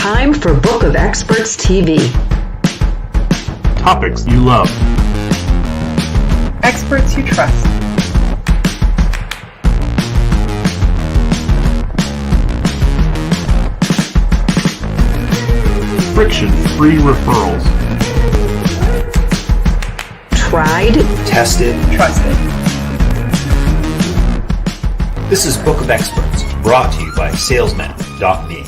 time for Book of Experts TV. Topics you love. Experts you trust. Friction-free referrals. Tried, tested, Trusted. This is Book of Experts, brought to you by salesman.me.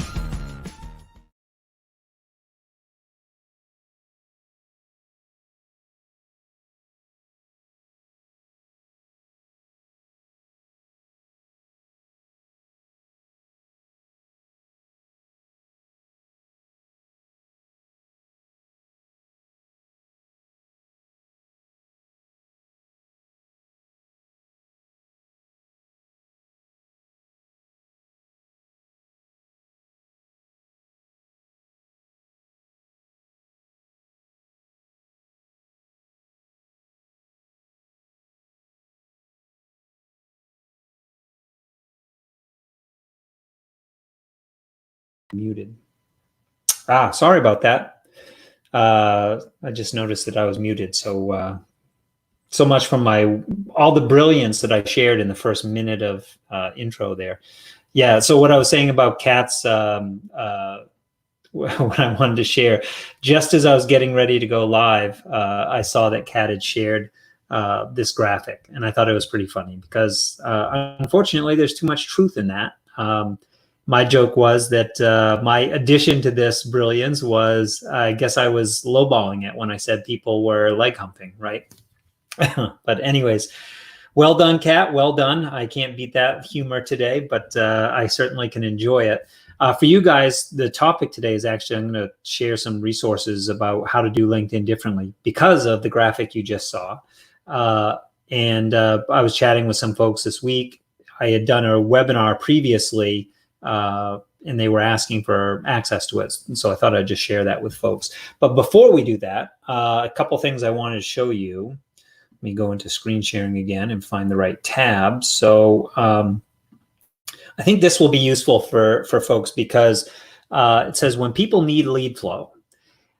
Muted. Sorry about that. I just noticed that I was muted. So much from all the brilliance that I shared in the first minute of intro there. Yeah. So what I was saying about Kat's, what I wanted to share, just as I was getting ready to go live, I saw that Kat had shared this graphic, and I thought it was pretty funny because unfortunately, there's too much truth in that. My joke was that my addition to this brilliance was, I guess I was lowballing it when I said people were leg humping, right? But anyways, well done, Kat. Well done. I can't beat that humor today, but I certainly can enjoy it. For you guys, the topic today is actually, I'm going to share some resources about how to do LinkedIn differently because of the graphic you just saw. And I was chatting with some folks this week. I had done a webinar previously, and they were asking for access to it. And so I thought I'd just share that with folks. But before we do that, a couple things I wanted to show you. Let me go into screen sharing again and find the right tab. So I think this will be useful for folks because it says when people need lead flow.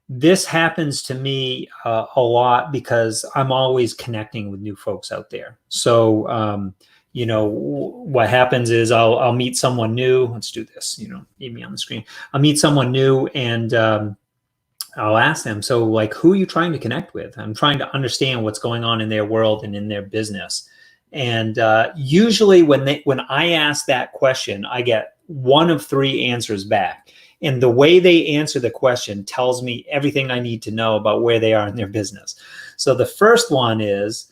This happens to me a lot because I'm always connecting with new folks out there. So you know, what happens is I'll meet someone new. Let's do this, meet me on the screen. I'll meet someone new and I'll ask them, so like, who are you trying to connect with? I'm trying to understand what's going on in their world and in their business. And usually when I ask that question, I get one of three answers back. And the way they answer the question tells me everything I need to know about where they are in their business. So the first one is,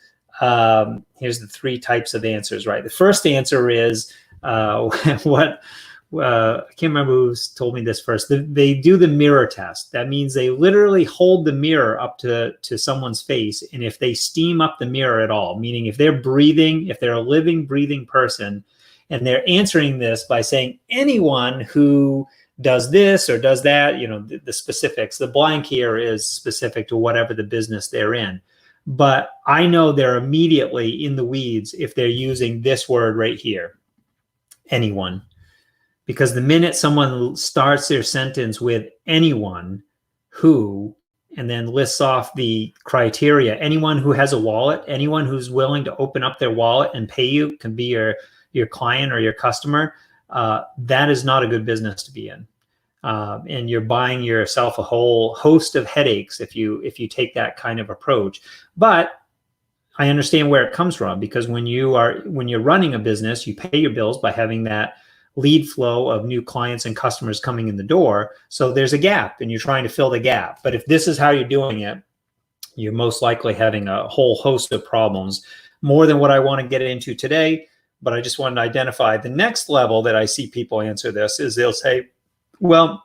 here's the three types of answers, right? The first answer is I can't remember who told me this first. They do the mirror test. That means they literally hold the mirror up to someone's face. And if they steam up the mirror at all, meaning if they're a living, breathing person, and they're answering this by saying anyone who does this or does that, the specifics, the blank here is specific to whatever the business they're in. But I know they're immediately in the weeds if they're using this word right here, anyone. Because the minute someone starts their sentence with anyone who, and then lists off the criteria, anyone who has a wallet, anyone who's willing to open up their wallet and pay you, can be your client or your customer, that is not a good business to be in. And you're buying yourself a whole host of headaches if you take that kind of approach. But I understand where it comes from, because when you're running a business, you pay your bills by having that lead flow of new clients and customers coming in the door. So there's a gap and you're trying to fill the gap. But if this is how you're doing it, you're most likely having a whole host of problems, more than what I want to get into today. But I just wanted to identify the next level that I see people answer this is they'll say, well,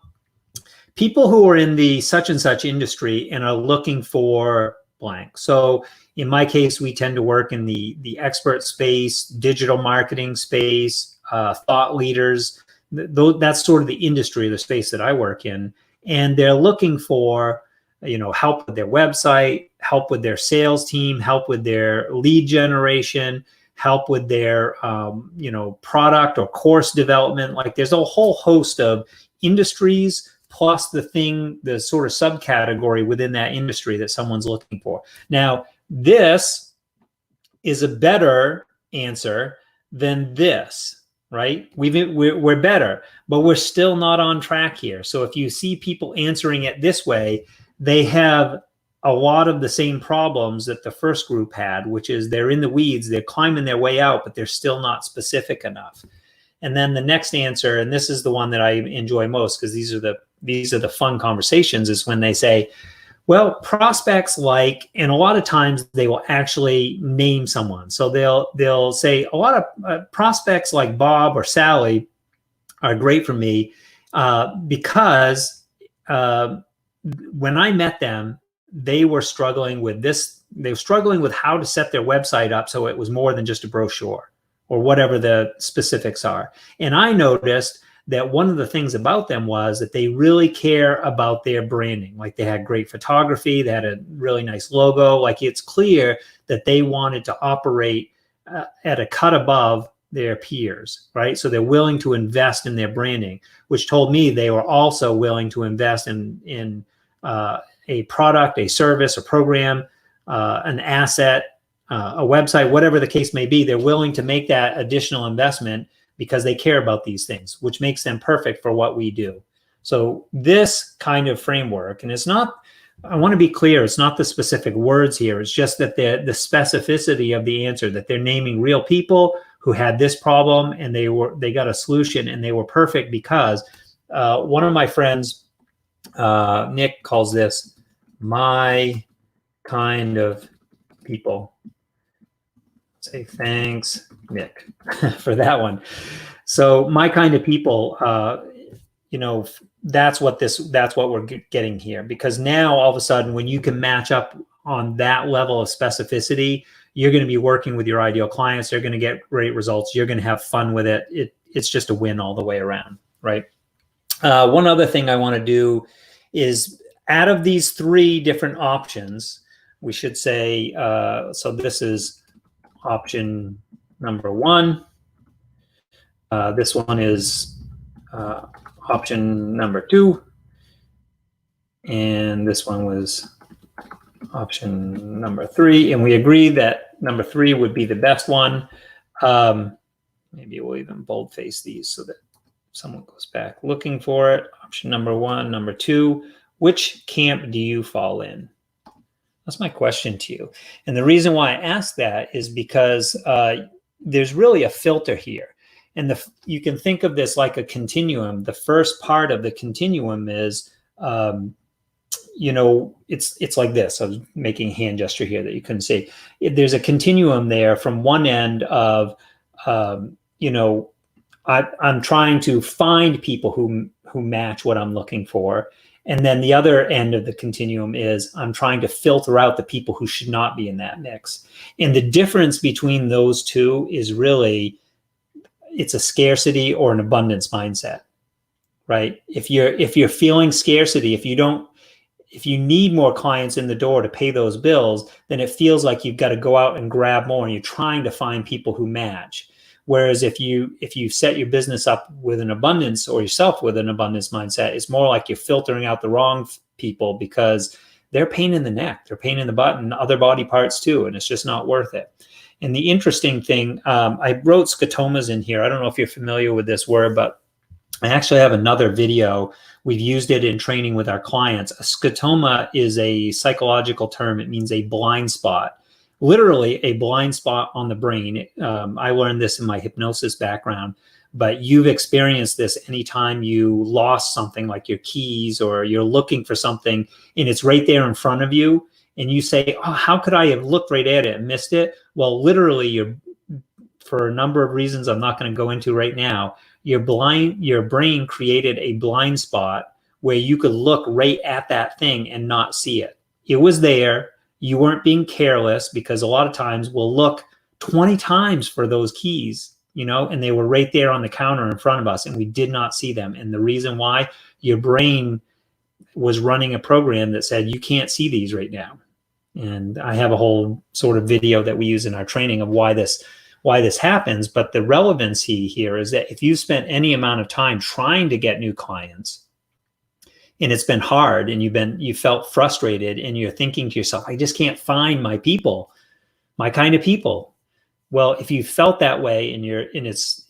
people who are in the such and such industry and are looking for blank. So in my case, we tend to work in the expert space, digital marketing space, thought leaders. That's sort of the industry, the space that I work in. And they're looking for, help with their website, help with their sales team, help with their lead generation, help with their, product or course development. Like there's a whole host of industries, plus the sort of subcategory within that industry that someone's looking for. Now, this is a better answer than this, right? We're better, but we're still not on track here. So if you see people answering it this way, they have a lot of the same problems that the first group had, which is they're in the weeds, they're climbing their way out, but they're still not specific enough. And then the next answer, and this is the one that I enjoy most because these are the fun conversations, is when they say, well, prospects like, and a lot of times they will actually name someone. So they'll say a lot of prospects like Bob or Sally are great for me because when I met them, they were struggling with this. They were struggling with how to set their website up so it was more than just a brochure or whatever the specifics are. And I noticed that one of the things about them was that they really care about their branding. Like they had great photography, they had a really nice logo. Like it's clear that they wanted to operate at a cut above their peers, right? So they're willing to invest in their branding, which told me they were also willing to invest in a product, a service, a program, an asset, a website, whatever the case may be. They're willing to make that additional investment because they care about these things, which makes them perfect for what we do. So this kind of framework, and it's not, I want to be clear, it's not the specific words here. It's just that the specificity of the answer, that they're naming real people who had this problem and they got a solution and they were perfect because one of my friends, Nick, calls this my kind of people. Say thanks, Nick, for that one. So my kind of people, that's what we're getting here, because now all of a sudden, when you can match up on that level of specificity, you're going to be working with your ideal clients. They're going to get great results. You're going to have fun with it. It's just a win all the way around, right? One other thing I want to do is, out of these three different options, we should say, so this is option number one. This one is option number two. And this one was option number three. And we agreed that number three would be the best one. Maybe we'll even boldface these so that someone goes back looking for it. Option number one, number two. Which camp do you fall in? That's my question to you. And the reason why I ask that is because there's really a filter here. And you can think of this like a continuum. The first part of the continuum is, it's like this. I was making a hand gesture here that you couldn't see. There's a continuum there from one end of, I'm trying to find people who match what I'm looking for. And then the other end of the continuum is I'm trying to filter out the people who should not be in that mix. And the difference between those two is really, it's a scarcity or an abundance mindset, right? If you're feeling scarcity, if you need more clients in the door to pay those bills, then it feels like you've got to go out and grab more and you're trying to find people who match. Whereas if you set your business up with an abundance, or yourself with an abundance mindset, it's more like you're filtering out the wrong people because they're a pain in the neck, they're a pain in the butt, and other body parts too, and it's just not worth it. And the interesting thing, I wrote scotomas in here. I don't know if you're familiar with this word, but I actually have another video. We've used it in training with our clients. A scotoma is a psychological term. It means a blind spot. Literally a blind spot on the brain. I learned this in my hypnosis background, but you've experienced this anytime you lost something like your keys, or you're looking for something and it's right there in front of you. And you say, oh, how could I have looked right at it and missed it? Well, literally, for a number of reasons I'm not going to go into right now, your brain created a blind spot where you could look right at that thing and not see it. It was there. You weren't being careless, because a lot of times we'll look 20 times for those keys, and they were right there on the counter in front of us and we did not see them. And the reason why, your brain was running a program that said, you can't see these right now. And I have a whole sort of video that we use in our training of why this happens. But the relevancy here is that if you spent any amount of time trying to get new clients, and it's been hard, and you felt frustrated, and you're thinking to yourself, I just can't find my people, my kind of people. Well, if you felt that way, and it's,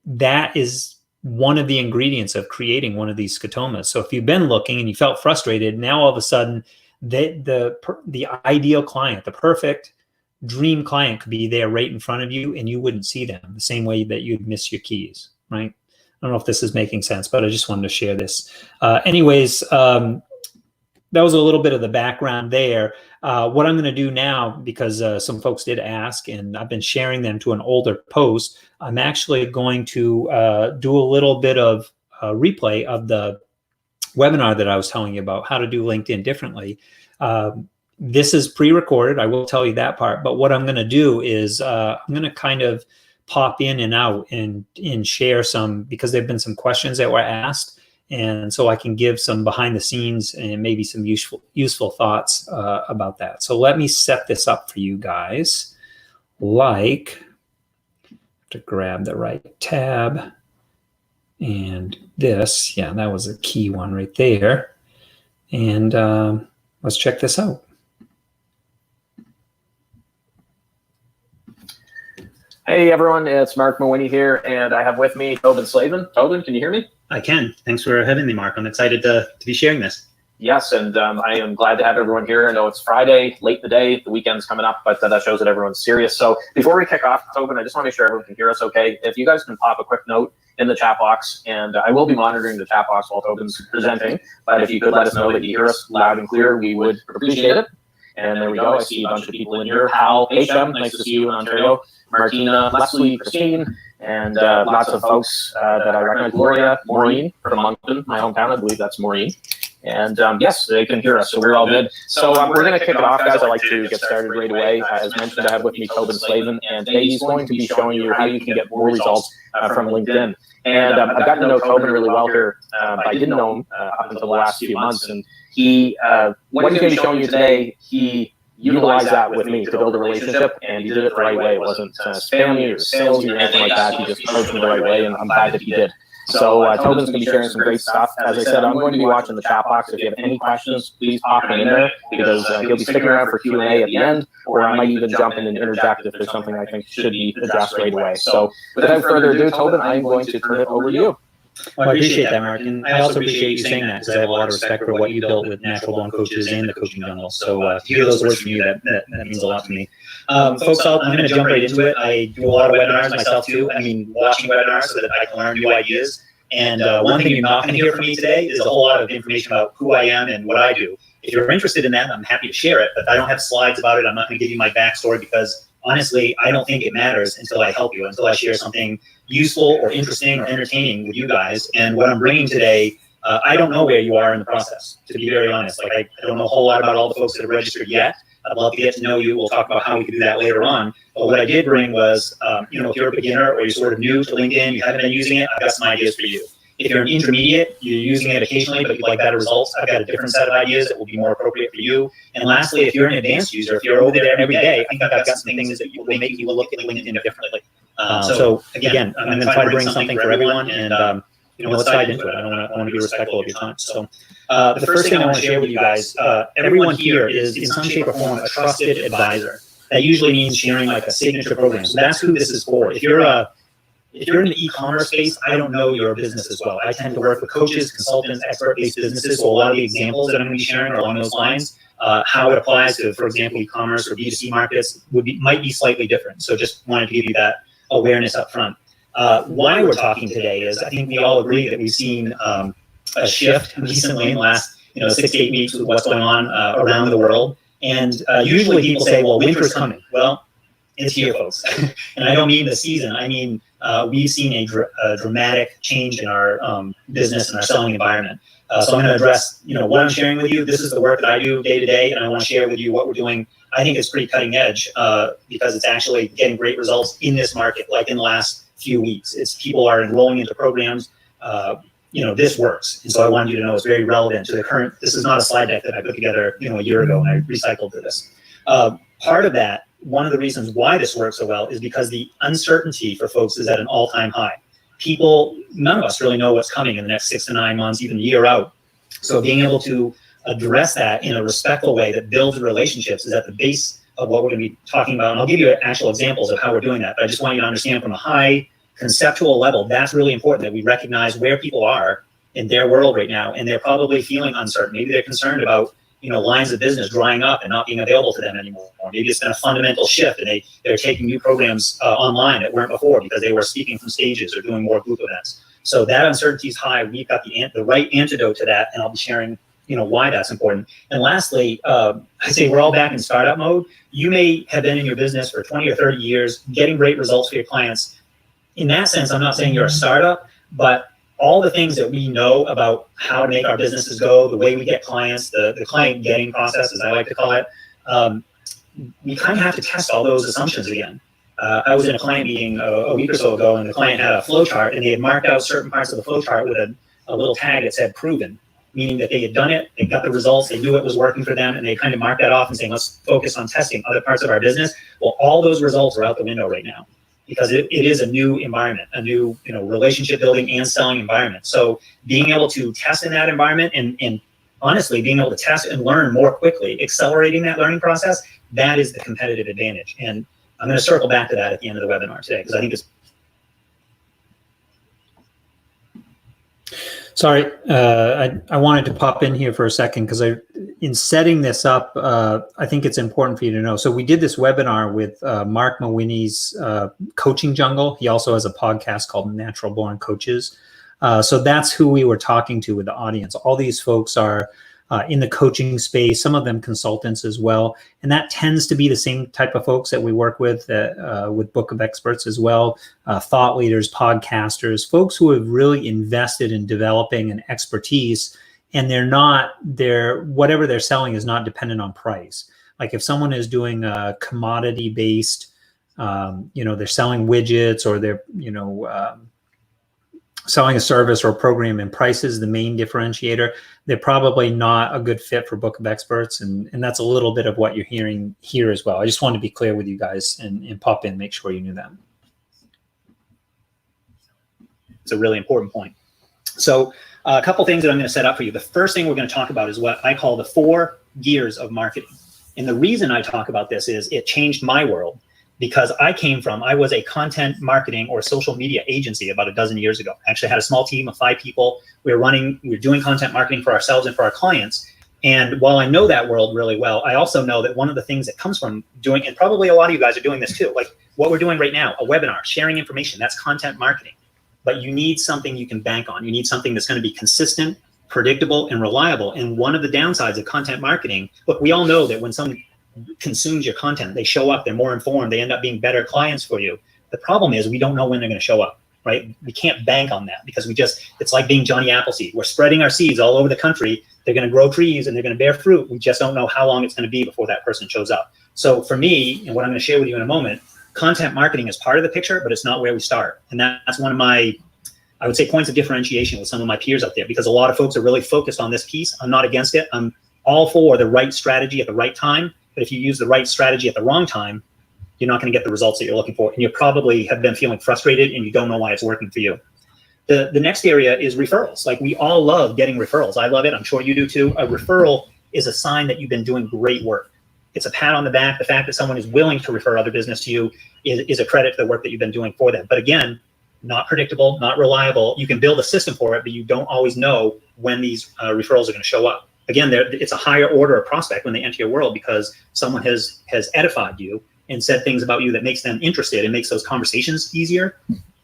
that is one of the ingredients of creating one of these scotomas. So if you've been looking and you felt frustrated, now all of a sudden the ideal client, the perfect dream client could be there right in front of you, and you wouldn't see them the same way that you'd miss your keys, right? I don't know if this is making sense, but I just wanted to share this. Anyways, that was a little bit of the background there. What I'm going to do now, because some folks did ask, and I've been sharing them to an older post, I'm actually going to do a little bit of replay of the webinar that I was telling you about, how to do LinkedIn differently. This is pre-recorded, I will tell you that part, but what I'm going to do is I'm going to kind of pop in and out and share some, because there have been some questions that were asked, and so I can give some behind the scenes and maybe some useful thoughts about that. So let me set this up for you guys. To grab the right tab, and this, yeah, that was a key one right there. And let's check this out. Hey everyone, it's Marc Mawhinney here, and I have with me Tobin Slavin. Tobin, can you hear me? I can. Thanks for having me, Mark. I'm excited to be sharing this. Yes, and I am glad to have everyone here. I know it's Friday, late in the day, the weekend's coming up, but that shows that everyone's serious. So before we kick off, Tobin, I just want to make sure everyone can hear us okay. If you guys can pop a quick note in the chat box, and I will be monitoring the chat box while Tobin's presenting, but if you could let us know that you hear us loud and clear, we would appreciate it. And there we go. I see a bunch of people in here. Hal, HM, nice to see you in Ontario. Martina, Leslie, Christine, and lots of folks that I recognize. Gloria, Maureen from Moncton, my hometown. I believe that's Maureen. And yes, they can hear us, so we're all good. So we're going to kick it off, guys. I'd like to get started right away. As mentioned, I have with me Tobin Slavin, and today he's going to be showing you how you can get more results from LinkedIn. And I've gotten to know Tobin really well here. I didn't know him up until the last few months, and he, what he's going to be showing you today, he utilized that with me to build a relationship, and he did it the right way. It wasn't spammy or salesy or anything like that. He just approached me the right way, and I'm glad that he did. So Tobin's going to be sharing some great stuff. As I said, I'm going to be watching the chat box. If you have any questions, please pop them in there, because he'll be sticking around for Q&A at the end, or I might even jump in and interject if there's something I think should be addressed right away. So without further ado, Tobin, I'm going to turn it over to you. Well, I appreciate that, Mark, and I also appreciate you saying that, because I have a lot of respect for what you built with Natural Born Coaches and the coaching jungle. So to hear those words from you, that means a lot to me. Folks, I'm going to jump right into it. I do a lot of webinars myself too. I mean, watching webinars so that I can learn new ideas. And one thing you're not going to hear from me today is a whole lot of information about who I am and what I do. If you're interested in that, I'm happy to share it, but I don't have slides about it. I'm not going to give you my backstory, because honestly, I don't think it matters until I help you, until I share something useful or interesting or entertaining with you guys. And what I'm bringing today, I don't know where you are in the process, to be very honest. Like, I don't know a whole lot about all the folks that have registered yet. I'd love to get to know you. We'll talk about how we can do that later on. But what I did bring was, if you're a beginner or you're sort of new to LinkedIn, you haven't been using it, I've got some ideas for you. If you're an intermediate, you're using it occasionally, but you'd like better results, I've got a different set of ideas that will be more appropriate for you. And lastly, if you're an advanced user, if you're over there every day, I think I've got some things that will make you look at LinkedIn differently. So again, I'm going to try to bring something for everyone, and let's dive into it. I want to be respectful of your time. So the first thing I want to share with you guys, everyone here is in some shape or form a trusted advisor. That usually means sharing like a signature program. So that's who this is for. If you're in the e-commerce space, I don't know your business as well. I tend to work with coaches, consultants, expert-based businesses. So a lot of the examples that I'm going to be sharing are along those lines. How it applies to, for example, e-commerce or B2C markets might be slightly different. So just wanted to give you that awareness up front. Why we're talking today is, I think we all agree that we've seen a shift recently in the last 6 to 8 weeks with what's going on around the world. And usually people say, well, winter's coming. Well, it's here, folks. And I don't mean the season. I mean, we've seen a dramatic change in our business and our selling environment. So I'm going to address, what I'm sharing with you. This is the work that I do day to day, and I want to share with you what we're doing. I think it's pretty cutting edge because it's actually getting great results in this market, like in the last few weeks. It's people are enrolling into programs. This works. And so I wanted you to know it's very relevant to the current. This is not a slide deck that I put together, a year ago, and I recycled for this. Part of that, one of the reasons why this works so well is because the uncertainty for folks is at an all-time high. None of us really know what's coming in the next 6 to 9 months, even a year out. So being able to address that in a respectful way that builds relationships is at the base of what we're going to be talking about. And I'll give you actual examples of how we're doing that. But I just want you to understand from a high conceptual level, that's really important, that we recognize where people are in their world right now. And they're probably feeling uncertain. Maybe they're concerned about, lines of business drying up and not being available to them anymore. Maybe it's been a fundamental shift and they're taking new programs online that weren't before because they were speaking from stages or doing more group events. So that uncertainty is high. We've got the right antidote to that, and I'll be sharing why that's important. And lastly, I say we're all back in startup mode. You may have been in your business for 20 or 30 years, getting great results for your clients. In that sense, I'm not saying you're a startup, but all the things that we know about how to make our businesses go, the way we get clients, the client getting process, as I like to call it, we kind of have to test all those assumptions again. I was in a client meeting a week or so ago, and the client had a flow chart, and they had marked out certain parts of the flow chart with a little tag that said proven, meaning that they had done it, they got the results, they knew it was working for them, and they kind of marked that off and saying, let's focus on testing other parts of our business. Well, all those results are out the window right now because it is a new environment, a new relationship building and selling environment. So being able to test in that environment and honestly being able to test and learn more quickly, accelerating that learning process, that is the competitive advantage. And I'm going to circle back to that at the end of the webinar today because I think it's. Sorry, I wanted to pop in here for a second because in setting this up, I think it's important for you to know. So we did this webinar with Marc Mawhinney's Coaching Jungle. He also has a podcast called Natural Born Coaches. So that's who we were talking to with the audience. All these folks are in the coaching space, some of them consultants as well. And that tends to be the same type of folks that we work with Book of Experts as well, thought leaders, podcasters, folks who have really invested in developing an expertise, and whatever they're selling is not dependent on price. Like if someone is doing a commodity based, they're selling widgets or they're, selling a service or a program and price is the main differentiator, they're probably not a good fit for Book of Experts. And that's a little bit of what you're hearing here as well. I just wanted to be clear with you guys and pop in, make sure you knew that. It's a really important point. So a couple things that I'm going to set up for you. The first thing we're going to talk about is what I call the 4 gears of marketing. And the reason I talk about this is it changed my world. Because I was a content marketing or social media agency about a dozen years ago. I actually had a small team of 5 people. We were doing content marketing for ourselves and for our clients. And while I know that world really well, I also know that one of the things that comes from doing, and probably a lot of you guys are doing this too, like what we're doing right now, a webinar, sharing information, that's content marketing. But you need something you can bank on. You need something that's going to be consistent, predictable, and reliable. And one of the downsides of content marketing, look, we all know that when someone consumes your content, they show up, they're more informed, they end up being better clients for you. The problem is we don't know when they're going to show up, right? We can't bank on that because it's like being Johnny Appleseed. We're spreading our seeds all over the country. They're going to grow trees and they're going to bear fruit. We just don't know how long it's going to be before that person shows up. So for me, and what I'm going to share with you in a moment, content marketing is part of the picture, but it's not where we start. And that's one of my, I would say, points of differentiation with some of my peers out there, because a lot of folks are really focused on this piece. I'm not against it. I'm all for the right strategy at the right time. But if you use the right strategy at the wrong time, you're not going to get the results that you're looking for. And you probably have been feeling frustrated and you don't know why it's working for you. The next area is referrals. Like we all love getting referrals. I love it. I'm sure you do too. A referral is a sign that you've been doing great work. It's a pat on the back. The fact that someone is willing to refer other business to you is a credit to the work that you've been doing for them. But again, not predictable, not reliable. You can build a system for it, but you don't always know when these referrals are going to show up. Again, it's a higher order of prospect when they enter your world because someone has edified you and said things about you that makes them interested and makes those conversations easier.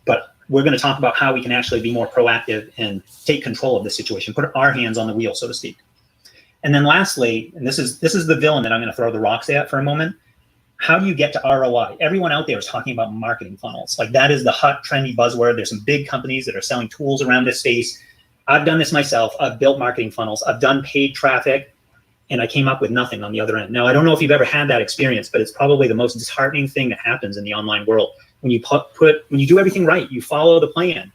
But we're going to talk about how we can actually be more proactive and take control of the situation, put our hands on the wheel, so to speak. And then lastly, and this is the villain that I'm going to throw the rocks at for a moment. How do you get to ROI? Everyone out there is talking about marketing funnels. Like that is the hot, trendy buzzword. There's some big companies that are selling tools around this space. I've done this myself. I've built marketing funnels. I've done paid traffic, and I came up with nothing on the other end. Now, I don't know if you've ever had that experience, but it's probably the most disheartening thing that happens in the online world. When you when you do everything right, you follow the plan,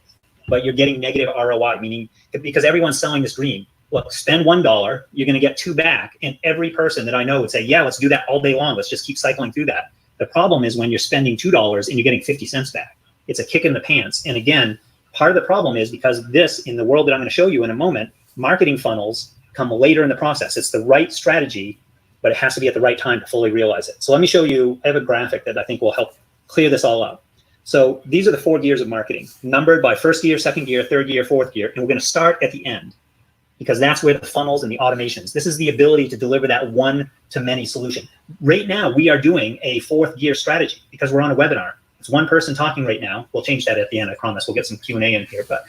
but you're getting negative ROI, meaning because everyone's selling this dream. Look, spend $1, you're going to get 2 back. And every person that I know would say, yeah, let's do that all day long. Let's just keep cycling through that. The problem is when you're spending $2 and you're getting 50 cents back. It's a kick in the pants. And again, part of the problem is because this, in the world that I'm going to show you in a moment, marketing funnels come later in the process. It's the right strategy, but it has to be at the right time to fully realize it. So let me show you, I have a graphic that I think will help clear this all up. So these are the 4 gears of marketing, numbered by first gear, second gear, third gear, fourth gear, and we're going to start at the end because that's where the funnels and the automations. This is the ability to deliver that one-to-many solution. Right now, we are doing a 4th gear strategy because we're on a webinar. It's one person talking right now. We'll change that at the end, I promise. We'll get some Q&A in here, but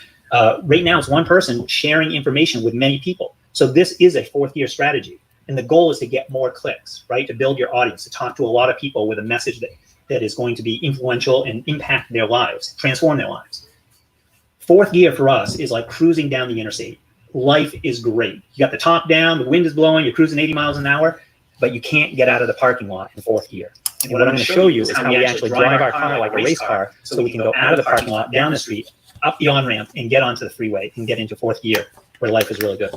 right now it's one person sharing information with many people. So this is a 4th gear strategy. And the goal is to get more clicks, right? To build your audience, to talk to a lot of people with a message that is going to be influential and impact their lives, transform their lives. 4th gear for us is like cruising down the interstate. Life is great. You got the top down, the wind is blowing, you're cruising 80 miles an hour, but you can't get out of the parking lot in 4th gear. And what I'm going to show you is how we actually drive our car like a race car so we can go out of the parking lot, down the street, up the on-ramp, and get onto the freeway and get into 4th gear where life is really good.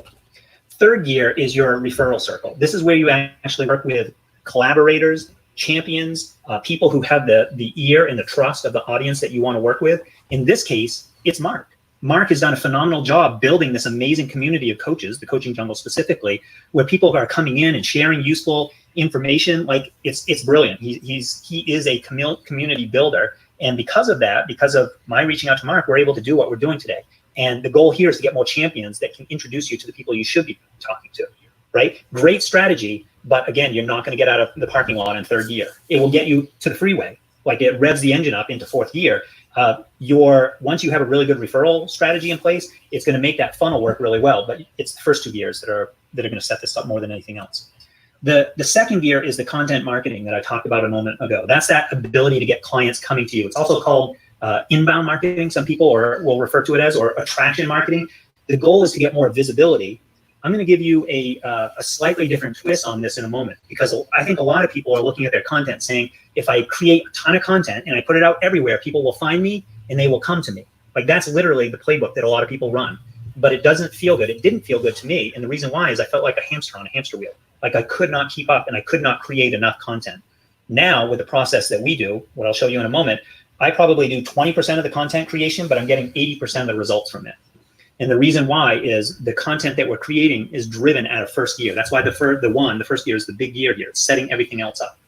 3rd gear is your referral circle. This is where you actually work with collaborators, champions, people who have the ear and the trust of the audience that you want to work with. In this case, it's Marc. Marc has done a phenomenal job building this amazing community of coaches, the coaching jungle specifically, where people are coming in and sharing useful information. Like it's brilliant. He is a community builder. And because of that, because of my reaching out to Marc, we're able to do what we're doing today. And the goal here is to get more champions that can introduce you to the people you should be talking to, right? Great strategy, but again, you're not going to get out of the parking lot in 3rd gear. It will get you to the freeway. Like it revs the engine up into 4th gear. Once you have a really good referral strategy in place, it's going to make that funnel work really well. But it's the first 2 gears that are going to set this up more than anything else. The 2nd gear is the content marketing that I talked about a moment ago. That's that ability to get clients coming to you. It's also called inbound marketing, some people will refer to it as, or attraction marketing. The goal is to get more visibility. I'm going to give you a slightly different twist on this in a moment, because I think a lot of people are looking at their content saying, if I create a ton of content and I put it out everywhere, people will find me and they will come to me. Like that's literally the playbook that a lot of people run, but it doesn't feel good. It didn't feel good to me. And the reason why is I felt like a hamster on a hamster wheel. Like I could not keep up and I could not create enough content. Now with the process that we do, what I'll show you in a moment, I probably do 20% of the content creation, but I'm getting 80% of the results from it. And the reason why is the content that we're creating is driven out of 1st gear. That's why the 1st gear is the big gear here. It's setting everything else up.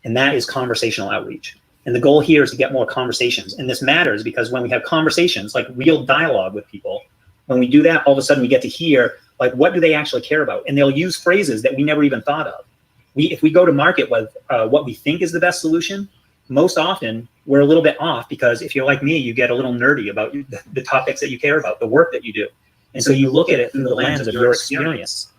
And that is conversational outreach. And the goal here is to get more conversations. And this matters because when we have conversations, like real dialogue with people, when we do that, all of a sudden we get to hear, like, what do they actually care about? And they'll use phrases that we never even thought of. If we go to market with what we think is the best solution, most often we're a little bit off, because if you're like me, you get a little nerdy about the topics that you care about, the work that you do. And so you look at it through the lens of your experience,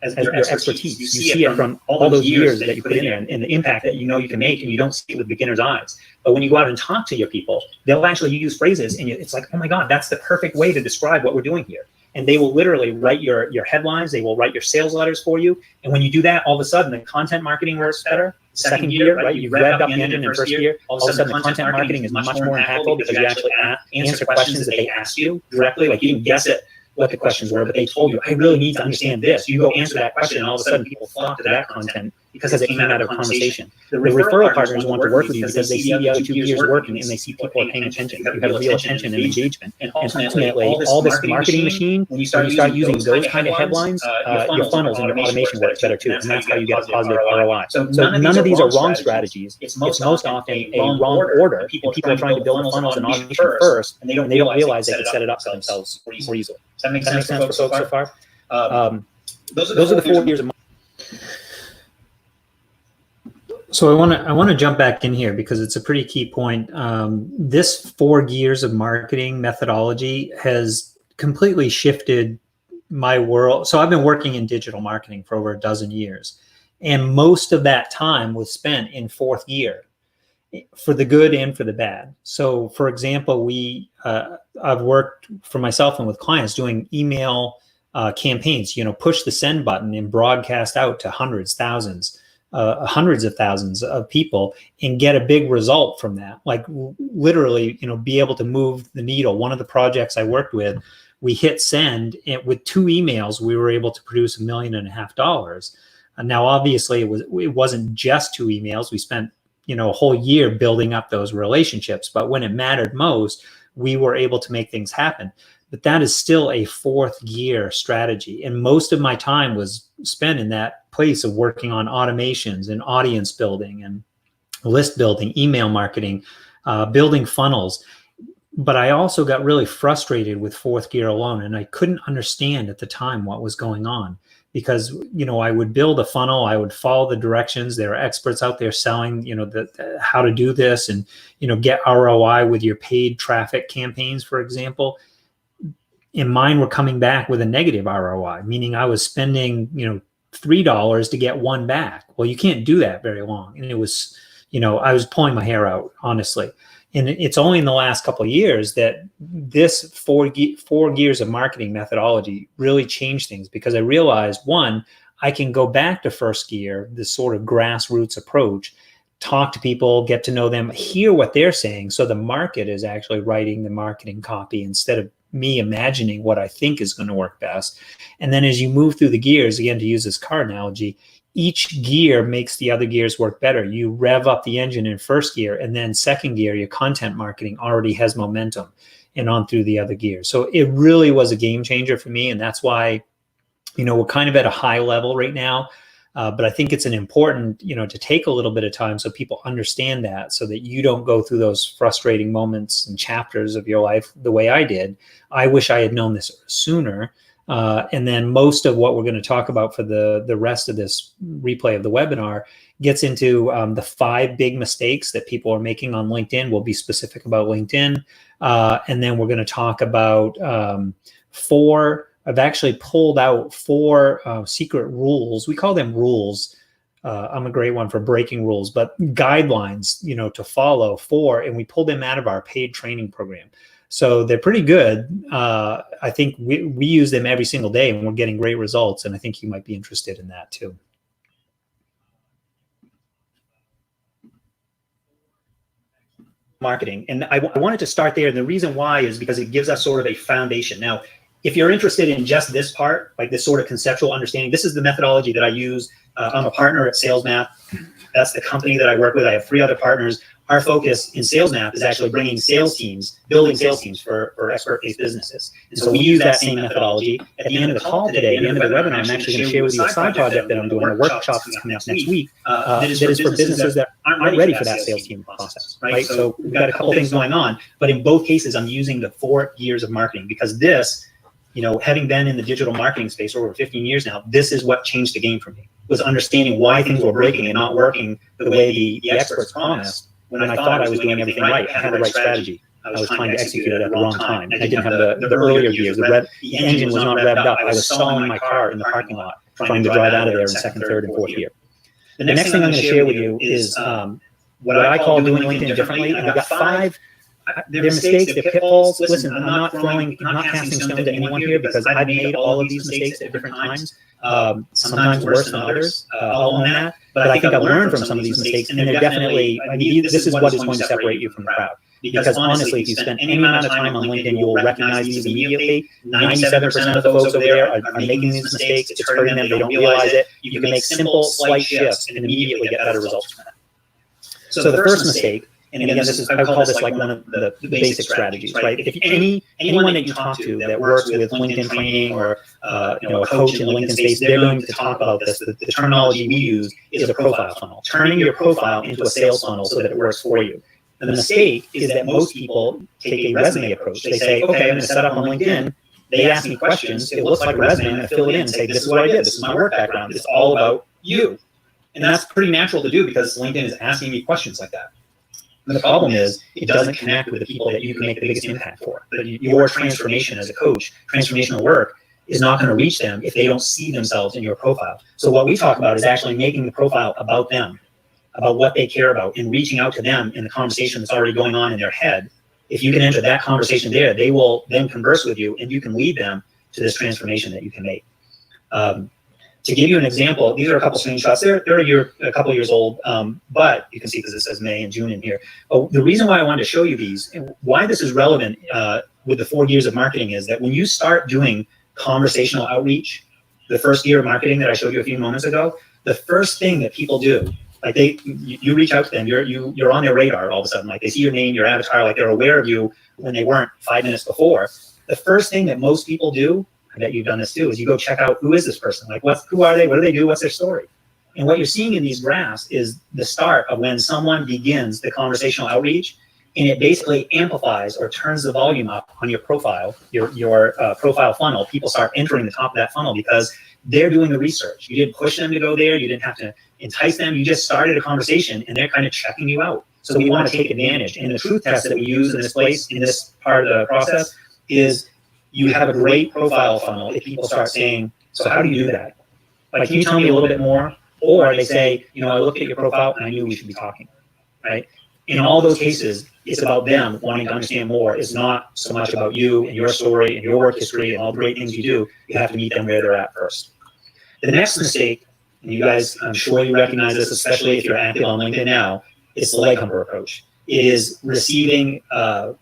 as your expertise. You see it from all those years that you put in there and the impact that you know you can make, and you don't see it with beginner's eyes. But when you go out and talk to your people, they'll actually use phrases and it's like, oh my God, that's the perfect way to describe what we're doing here. And they will literally write your headlines, they will write your sales letters for you. And when you do that, all of a sudden the content marketing works better. 2nd gear, right? You revved up the engine in 1st gear. All of a sudden the content marketing is much more impactful because you actually answer questions that they ask you directly. Like you didn't guess it what the questions were, but they told you, I really need to understand this. You go answer that question, and all of a sudden people flock to that content because it came out of a conversation. The referral partners want to work with you because they see the other 2 gears working and they see people are paying attention. You have real attention and engagement. And ultimately, all this marketing machine, when you start using those kind of headlines, your funnels and your automation works better too. And that's how you get a positive ROI. So none of these are wrong strategies. It's most often a wrong order. People are trying to build funnels and automation first, and they don't realize they can set it up for themselves more easily. Does that make sense for folks so far? Those are the 4 gears of marketing. So I want to jump back in here because it's a pretty key point. This 4 gears of marketing methodology has completely shifted my world. So I've been working in digital marketing for over a dozen years, and most of that time was spent in 4th gear, for the good and for the bad. So for example, I've worked for myself and with clients doing email campaigns, push the send button and broadcast out to hundreds of thousands of people and get a big result from that. Like literally, be able to move the needle. One of the projects I worked with, we hit send, and with 2 emails, we were able to produce $1.5 million. And now, obviously, it wasn't just 2 emails. We spent a whole year building up those relationships. But when it mattered most, we were able to make things happen. but that is still a fourth gear strategy. And most of my time was spent in that place of working on automations and audience building and list building, email marketing, building funnels. But I also got really frustrated with fourth gear alone, and I couldn't understand at the time what was going on, because, you know, I would build a funnel, I would follow the directions. There are experts out there selling, you know, how to do this and, you know, get ROI with your paid traffic campaigns, for example. And mine were coming back with a negative ROI, meaning I was spending, you know, $3 to get one back. Well, you can't do that very long. And it was, you know, I was pulling my hair out, honestly. And it's only in the last couple of years that this four gears of marketing methodology really changed things, because I realized, one, I can go back to first gear, this sort of grassroots approach, talk to people, get to know them, hear what they're saying. So the market is actually writing the marketing copy instead of me imagining what I think is going to work best. And then as you move through the gears, again, to use this car analogy, each gear makes the other gears work better. You rev up the engine in first gear, and then second gear, your content marketing already has momentum and on through the other gears. So it really was a game changer for me. And that's why, you know, we're kind of at a high level right now. But I think it's an important, you know, to take a little bit of time so people understand that, so that you don't go through those frustrating moments and chapters of your life the way I did. I wish I had known this sooner. And then most of what we're going to talk about for the rest of this replay of the webinar gets into the 5 big mistakes that people are making on LinkedIn. We'll be specific about LinkedIn. And then we're going to talk about 4. I've actually pulled out 4 secret rules. We call them rules. I'm a great one for breaking rules, but guidelines, you know, to follow 4. And we pulled them out of our paid training program. So they're pretty good. I think we use them every single day, and we're getting great results. And I think you might be interested in that too. Marketing. And I wanted to start there. And the reason why is because it gives us sort of a foundation. Now, if you're interested in just this part, like this sort of conceptual understanding, this is the methodology that I use. I'm a partner at SalesMap. That's the company that I work with. I have 3 other partners. Our focus in SalesMap is actually bringing sales teams, building sales teams for expert-based businesses. And so we use that same methodology. At the end of the call today, at the end of the webinar, I'm actually going to share with you a side project that I'm doing, a workshop that's coming up next week, that is for businesses that aren't ready for that sales team process, right? So we've got a couple things going on, but in both cases, I'm using the 4 gears of marketing, because this, you know, having been in the digital marketing space for over 15 years now, this is what changed the game for me, was understanding why things were breaking and not working the way the experts promised. When I thought I was doing everything right, I had the right strategy, I was trying to execute it at the wrong time. I didn't have the earlier gears. The engine was not revved up. I was stalling my car in the parking lot, trying to drive out of there in second, third, and fourth gear. The next thing I'm going to share with you is what I call doing LinkedIn differently. I've got 5. They're mistakes, they're pitfalls. Listen, I'm not casting stones at anyone here, because I've made all of these mistakes at different times, sometimes worse than others. I'll own that. But I think I've learned from some of these mistakes, and they're definitely, I mean, this is what is going to separate you from the crowd. Because honestly, if you spend any amount of time on LinkedIn, you will recognize these immediately. 97% of the folks over there are making these mistakes. It's hurting them. They don't realize it. You can make simple, slight shifts and immediately get better results from that. So the first mistake, and again, this is, I would call this like one of the basic strategies, right? If anyone that you talk to that works with LinkedIn training or you know, a coach in the LinkedIn space, they're going to talk about this. The terminology we use is a profile funnel, turning your profile into a sales funnel so that it works for you. And the mistake is that most people take a resume approach. They say, okay, I'm going to set up on LinkedIn. They ask me questions. It looks like a resume. I'm going to fill it in and say, this is what I did. This is my work background. It's all about you. And that's pretty natural to do, because LinkedIn is asking me questions like that. And the problem is, it doesn't connect with the people that you can make the biggest impact for. But your transformation as a coach, transformational work, is not going to reach them if they don't see themselves in your profile. So what we talk about is actually making the profile about them, about what they care about, and reaching out to them in the conversation that's already going on in their head. If you can enter that conversation there, they will then converse with you, and you can lead them to this transformation that you can make. To give you an example, these are a couple screenshots. They're a couple years old, but you can see because it says May and June in here. But the reason why I wanted to show you these, and why this is relevant with the 4 gears of marketing, is that when you start doing conversational outreach, the first gear of marketing that I showed you a few moments ago, the first thing that people do, like you reach out to them, you're on their radar all of a sudden. Like they see your name, your avatar, like they're aware of you when they weren't 5 minutes before. the first thing that most people do, I bet you've done this too, is you go check out, who is this person? Like, who are they? What do they do? What's their story? And what you're seeing in these graphs is the start of when someone begins the conversational outreach, and it basically amplifies or turns the volume up on your profile, your profile funnel. People start entering the top of that funnel because they're doing the research. You didn't push them to go there. You didn't have to entice them. You just started a conversation, and they're kind of checking you out. So we want to take advantage. And the truth test that we use in this part of the process is you have a great profile funnel if people start saying, so how do you do that? Like, can you tell me a little bit more? Or they say, I looked at your profile and I knew we should be talking, right? In all those cases, it's about them wanting to understand more. It's not so much about you and your story and your work history and all the great things you do. You have to meet them where they're at first. The next mistake, and you guys, I'm sure you recognize this, especially if you're active on LinkedIn now, it's the leg humper approach. It is receiving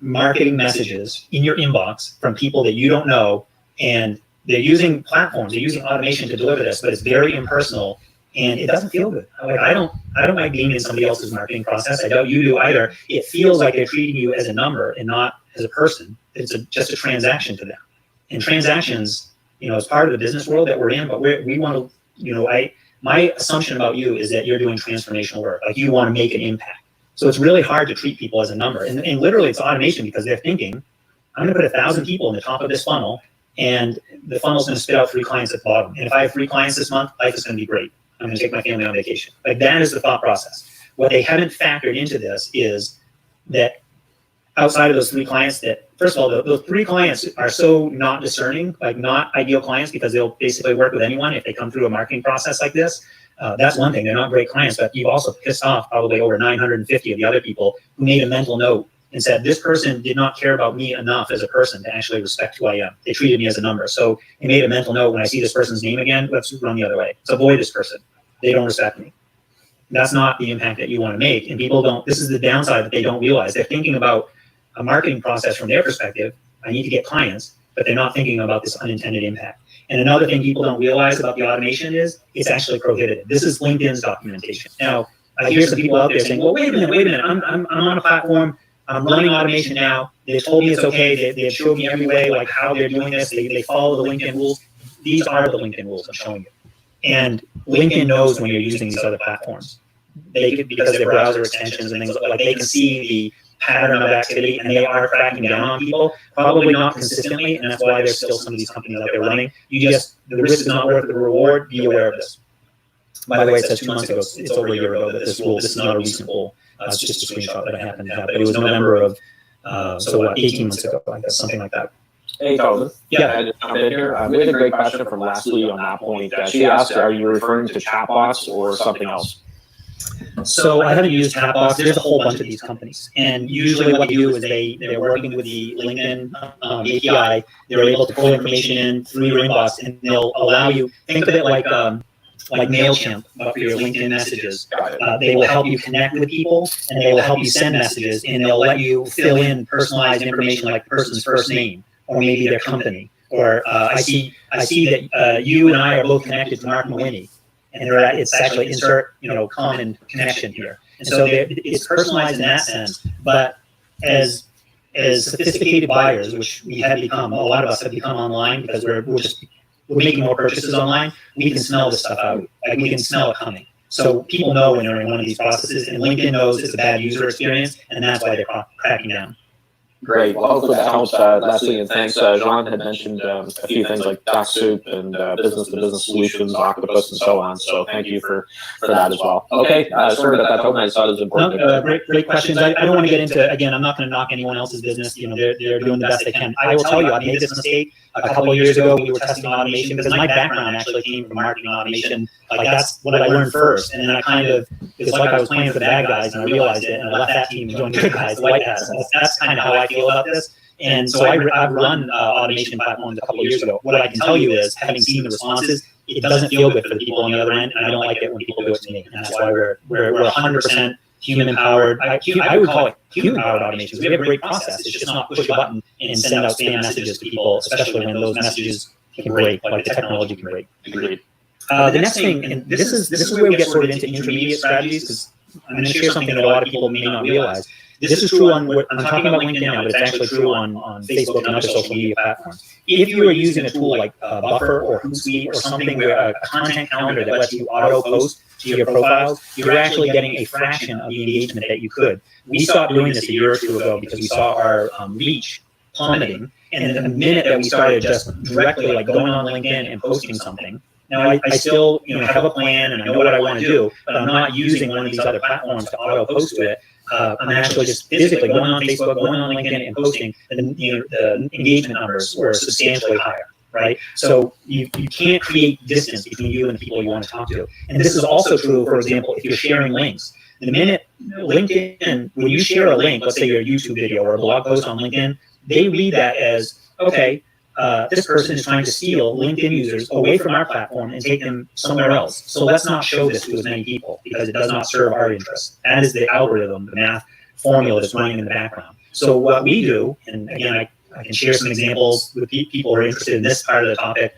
marketing messages in your inbox from people that you don't know, and they're using platforms, they're using automation to deliver this, but it's very impersonal. And it doesn't feel good. Like, I don't like being in somebody else's marketing process. I doubt you do either. It feels like they're treating you as a number and not as a person. It's just a transaction to them. And transactions, is part of the business world that we're in. But we want to, my assumption about you is that you're doing transformational work. Like, you want to make an impact. So it's really hard to treat people as a number. And literally, it's automation because they're thinking, I'm going to put 1,000 people in the top of this funnel, and the funnel's going to spit out 3 clients at the bottom. And if I have 3 clients this month, life is going to be great. I'm going to take my family on vacation. Like, that is the thought process. What they haven't factored into this is that outside of those 3 clients, that first of all, those 3 clients are so not discerning, like not ideal clients, because they'll basically work with anyone if they come through a marketing process like this. That's one thing. They're not great clients, but you've also pissed off probably over 950 of the other people who made a mental note and said, this person did not care about me enough as a person to actually respect who I am. They treated me as a number. So they made a mental note, when I see this person's name again, let's run the other way. Let's avoid this person. They don't respect me. That's not the impact that you want to make. And people don't, this is the downside that they don't realize. They're thinking about a marketing process from their perspective. I need to get clients, but they're not thinking about this unintended impact. And another thing people don't realize about the automation is it's actually prohibited. This is LinkedIn's documentation. Now, I hear some people out there saying, well, wait a minute. I'm on a platform. I'm running automation now. They've told me it's okay. They've showed me every way, like how they're doing this. They follow the LinkedIn rules. These are the LinkedIn rules I'm showing you. And LinkedIn knows when you're using these other platforms. They could, because they're browser extensions and things like, they can see the pattern of activity, and they are cracking down on people, probably not consistently, and that's why there's still some of these companies out there running. The risk is not worth the reward. Be aware of this. By the way, it says 2 months ago, it's over a year ago that this is not a recent rule. It's just a screenshot that I happened to have, but it was November of, 18 months ago, I guess, something like that. Hey, Tobin. Yeah. I just jump in here. We had a great question from Leslie on that point. She asked, are you referring to chatbots or something else? So I haven't used chatbots. There's a whole bunch of these companies. And usually what they do is they're working with the LinkedIn API. They're able to pull information in through your inbox, and they'll allow you, think of it like MailChimp, but for your LinkedIn messages. They will help you connect with people, and they will help you send messages, and they'll let you fill in personalized information like the person's first name, or maybe their company. Or I see that you and I are both connected to Marc Mawhinney, and it's actually insert common connection here. And so it's personalized in that sense. But as sophisticated buyers, which we have become, a lot of us have become online because we're making more purchases online, we can smell this stuff out. Like, we can smell it coming. So people know when they're in one of these processes, and LinkedIn knows it's a bad user experience, and that's why they're cracking down. Great. Well, hopefully that helps, Leslie, and thanks. Jean had mentioned a few things like Duck Soup and business-to-business solutions, Octopus, and so on. So thank you for that as well. Okay, sorry about that, Tobin. I thought it was important. Great questions. I don't want to get into, again, I'm not going to knock anyone else's business. They're doing the best they can. I will tell you, I made this mistake a couple of years ago. We were testing automation because my background actually came from marketing automation. Like, that's what I learned first. And then it's like I was playing for the bad guys, and I realized it, and I left that team and joined the good guys, the white hats. That's kind of how I feel about this. And so I've run automation platforms a couple of years ago. What I can tell you is, having seen the responses, it doesn't feel good for the people on the other end, and I don't like it when people do it to me. And that's why we're 100% human empowered. I would call it human powered automation, because we have a great process. It's just not push a button and send out spam messages to people, especially when those messages can break, like the technology can break. Agreed. The next thing, and this is where we get sort of into intermediate strategies, because I'm going to share something that a lot of people may not realize. This is true on, I'm talking about LinkedIn now, but it's actually true on Facebook and other social media platforms. If you are using a tool like Buffer or Hootsuite or something where a content calendar that lets you auto post to your profiles, you're actually getting a fraction of the engagement that you could. We stopped doing this a year or two ago because we saw our reach plummeting. And the minute that we started just directly like going on LinkedIn and posting something, now I still have a plan and I know what I want to do, but I'm not using one of these other platforms to auto post to it. I'm actually just physically going on Facebook, going on LinkedIn, and posting. And the engagement numbers were substantially higher, right? So you can't create distance between you and the people you want to talk to. And this is also true, for example, if you're sharing links. The minute LinkedIn, when you share a link, let's say your YouTube video or a blog post on LinkedIn, they read that as, okay, this person is trying to steal LinkedIn users away from our platform and take them somewhere else. So let's not show this to as many people because it does not serve our interests. That is the algorithm, the math formula that's running in the background. So what we do, and again, I can share some examples with people who are interested in this part of the topic.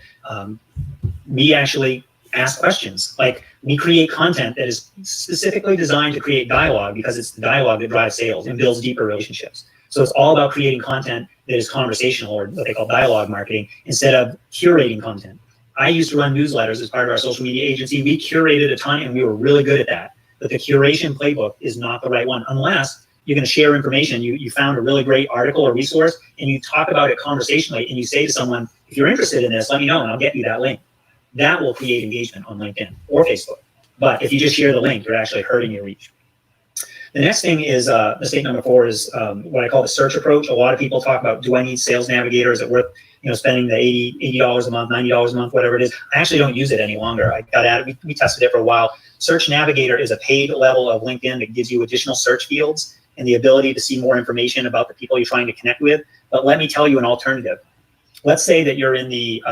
We actually ask questions. Like, we create content that is specifically designed to create dialogue because it's the dialogue that drives sales and builds deeper relationships. So it's all about creating content that is conversational, or what they call dialogue marketing, instead of curating content. I used to run newsletters as part of our social media agency. We curated a ton and we were really good at that. But the curation playbook is not the right one unless you're going to share information. You found a really great article or resource and you talk about it conversationally and you say to someone, if you're interested in this, let me know and I'll get you that link. That will create engagement on LinkedIn or Facebook. But if you just share the link, you're actually hurting your reach. The next thing is, mistake number 4 is what I call the search approach. A lot of people talk about, do I need Sales Navigator? Is it worth spending the $80 a month, $90 a month, whatever it is? I actually don't use it any longer. I got at it. We tested it for a while. Search Navigator is a paid level of LinkedIn that gives you additional search fields and the ability to see more information about the people you're trying to connect with. But let me tell you an alternative. Let's say that you're in the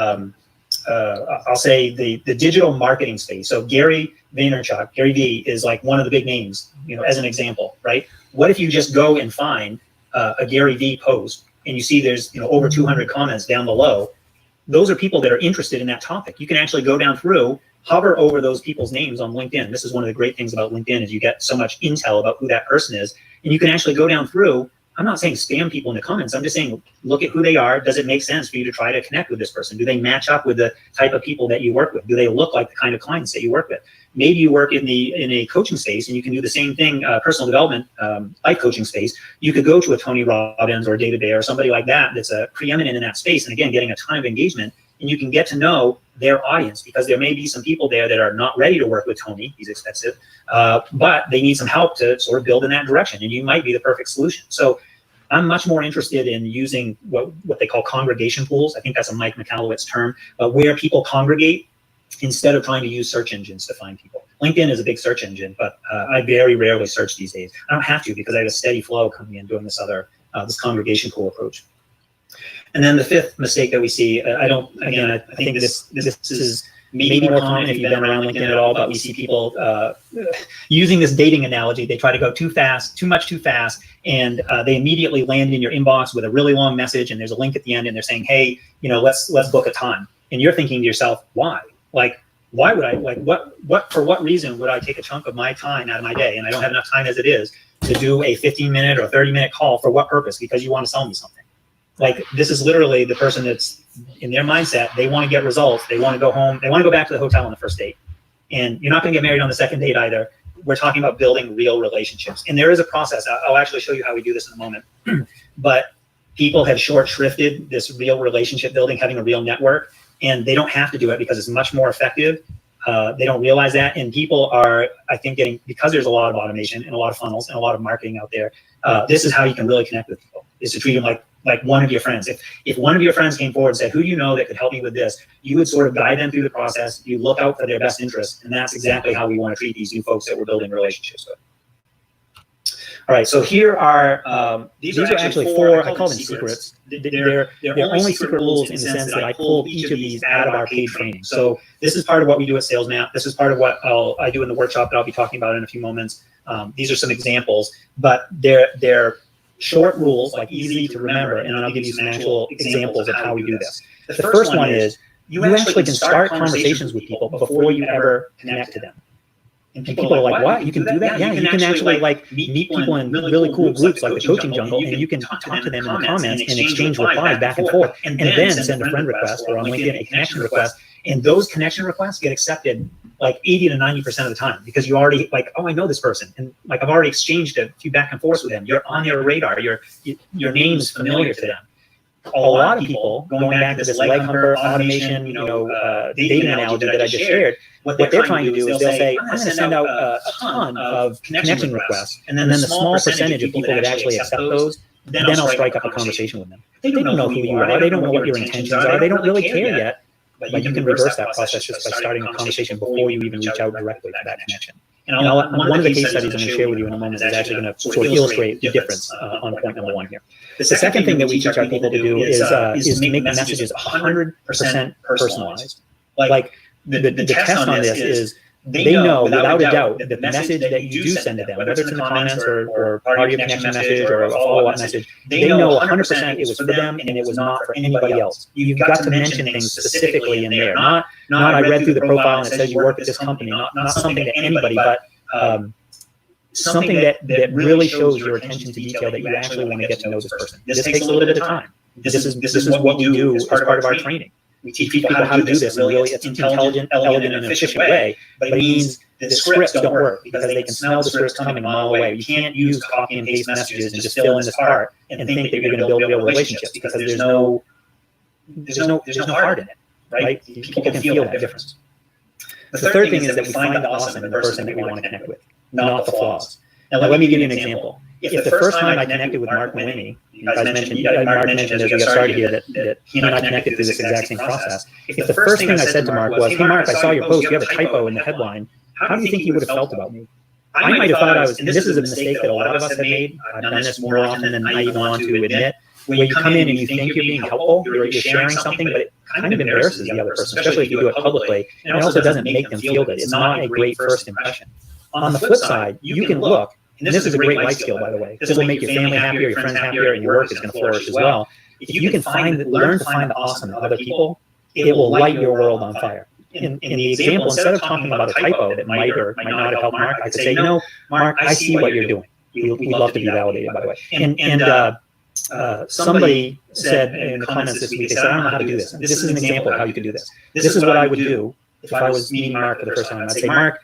I'll say the digital marketing space. So Gary Vaynerchuk, Gary V, is like one of the big names, as an example, right? What if you just go and find a Gary V post and you see there's over 200 comments down below? Those are people that are interested in that topic. You can actually go down through, hover over those people's names on LinkedIn. This is one of the great things about LinkedIn is you get so much intel about who that person is, and you can actually go down through. I'm not saying spam people in the comments. I'm just saying, look at who they are. Does it make sense for you to try to connect with this person? Do they match up with the type of people that you work with? Do they look like the kind of clients that you work with? Maybe you work in a coaching space and you can do the same thing, personal development, life coaching space. You could go to a Tony Robbins or David Bayer or somebody like that that's preeminent in that space. And again, getting a ton of engagement, and you can get to know their audience, because there may be some people there that are not ready to work with Tony. He's expensive, but they need some help to sort of build in that direction. And you might be the perfect solution. So I'm much more interested in using what they call congregation pools. I think that's a Mike McAllowitz term, where people congregate instead of trying to use search engines to find people. LinkedIn is a big search engine, but I very rarely search these days. I don't have to because I have a steady flow coming in doing this this congregation pool approach. And then the 5th mistake that we see, I think this is maybe more common if you've been around LinkedIn at all, but we see people using this dating analogy. They try to go too fast, too fast, and they immediately land in your inbox with a really long message, and there's a link at the end, and they're saying, hey, let's book a time. And you're thinking to yourself, why? Like, why would I, for what reason would I take a chunk of my time out of my day, and I don't have enough time as it is, to do a 15-minute or 30-minute call? For what purpose? Because you want to sell me something. Like, this is literally the person that's in their mindset. They want to get results. They want to go home. They want to go back to the hotel on the first date. And you're not going to get married on the second date either. We're talking about building real relationships. And there is a process. I'll actually show you how we do this in a moment. But people have short shrifted this real relationship building, having a real network, and they don't have to do it because it's much more effective. They don't realize that. And people are, I think, because there's a lot of automation and a lot of funnels and a lot of marketing out there, this is how you can really connect with people, is to treat them like one of your friends. If one of your friends came forward and said, who do you know that could help me with this, you would sort of guide them through the process. You look out for their best interests. And that's exactly how we want to treat these new folks that we're building relationships with. All right, so here are, these are actually 4, I call them secrets. They're only secret rules in the sense that I pulled each of these out of our paid training. So this is part of what we do at Sales Map. This is part of what I do in the workshop that I'll be talking about in a few moments. These are some examples, but they're short rules, like easy to remember, and I'll give you some actual examples of how we do this. The first one is you actually can start conversations with people before you ever connect to them. And people are like, what? You can do that? Yeah, you can actually like meet people in really cool groups like the Coaching Jungle, and you can talk to them in the comments and exchange replies back and forth, and then send a friend request or on LinkedIn a connection request. And those connection requests get accepted like 80 to 90% of the time, because you already like, oh, I know this person, and like I've already exchanged a few back and forth with them. You're on their radar. Your name's familiar to them. A lot of people, going back to this leg humper automation, dating analogy that I just shared, what they're trying to do is they'll say, I'm going to send out a ton of connection requests, and then the small percentage of people that actually accept those, then I'll strike up a conversation with them. They don't know who you are. They don't know what your intentions are. They don't really care yet. But you can reverse that process just by starting a conversation before you even reach out directly to that connection. And one of the case studies I'm going to share with you in a moment is actually going to sort of illustrate the difference on point number one here. The second thing that we teach our people to do is to make the messages 100% personalized. Like the test on this is they know without a doubt that the message that you do send to them, whether it's in the comments or part of your connection message or a follow-up message, they know 100% it was for them and it was not for anybody else. You've got to mention things specifically in there, not I read through the profile and it says you work at this company, not something to anybody, but something that really shows your attention to detail, that you actually want to get to know this person. This takes a little bit of time. This is what we do as part of our training. We teach people how to do this in really intelligent, elegant, and efficient way, but it means the scripts don't work because they can smell the scripts coming a mile away. You can't use copy and paste messages and just fill in this part and think that you're going to build real relationships, because there's no heart in it, right? People can feel that difference. The third thing is that we find the awesome in the person that we want to connect with, not the flaws. Now, let me give you an example. If the first time I connected with Marc Mawhinney, Marc mentioned as we got started here that he and I connected through this exact same process. If the first thing I said to Marc was, hey, Marc, I saw your post, you have a typo in the headline. How do you think you would have felt about me? I might have thought I was, and this is a mistake that a lot of us have made. I've done this more often than I even want to admit. When you come in and you think you're being helpful, you're sharing something, but it kind of embarrasses the other person, especially if you do it publicly. And it also doesn't make them feel good. It's not a great first impression. On the flip side, you can look, and this is a great life skill, by the way. This will make your family happier, your friends happier, and your work is going to flourish as well. If you can learn to find the awesome in other people, it will light your world on fire. In the example, instead of talking about a typo that might or might not have helped Marc, I could say, Marc, I see what you're doing. We'd love to be validated, by the way. And somebody said in the comments this week, they said, I don't know how to do this. This is an example of how you could do this. This is what I would do if I was meeting Marc for the first time. I'd say, Marc,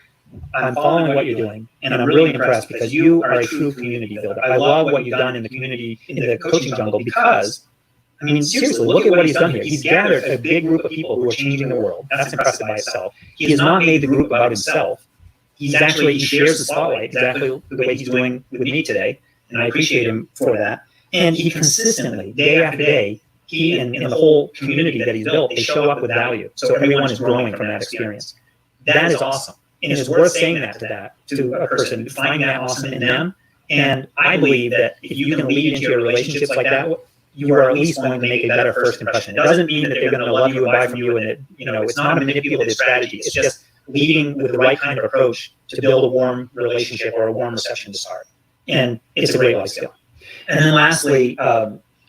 I'm following what you're doing, and I'm really impressed because you are a true community builder. I love what you've done in the community, in the Coaching Jungle, because, I mean, seriously, look at what he's done here. He's gathered a big group of people who are changing the world. That's impressive by itself. He has not made the group about himself. He shares the spotlight exactly the way he's doing with me today, and I appreciate him for that. And he consistently, day after day, he and the whole community that he's built, they show up with value. So everyone is growing from that experience. That is awesome. And it's worth saying that to a person, find that awesome in them. And I believe that if you can lead into your relationships like that, you are at least going to make a better first impression. It doesn't mean that they're going to love you and buy from you, and that, it's not a manipulative strategy. It's just leading with the right kind of approach to build a warm relationship or a warm reception to start. And it's a great life skill. And then lastly,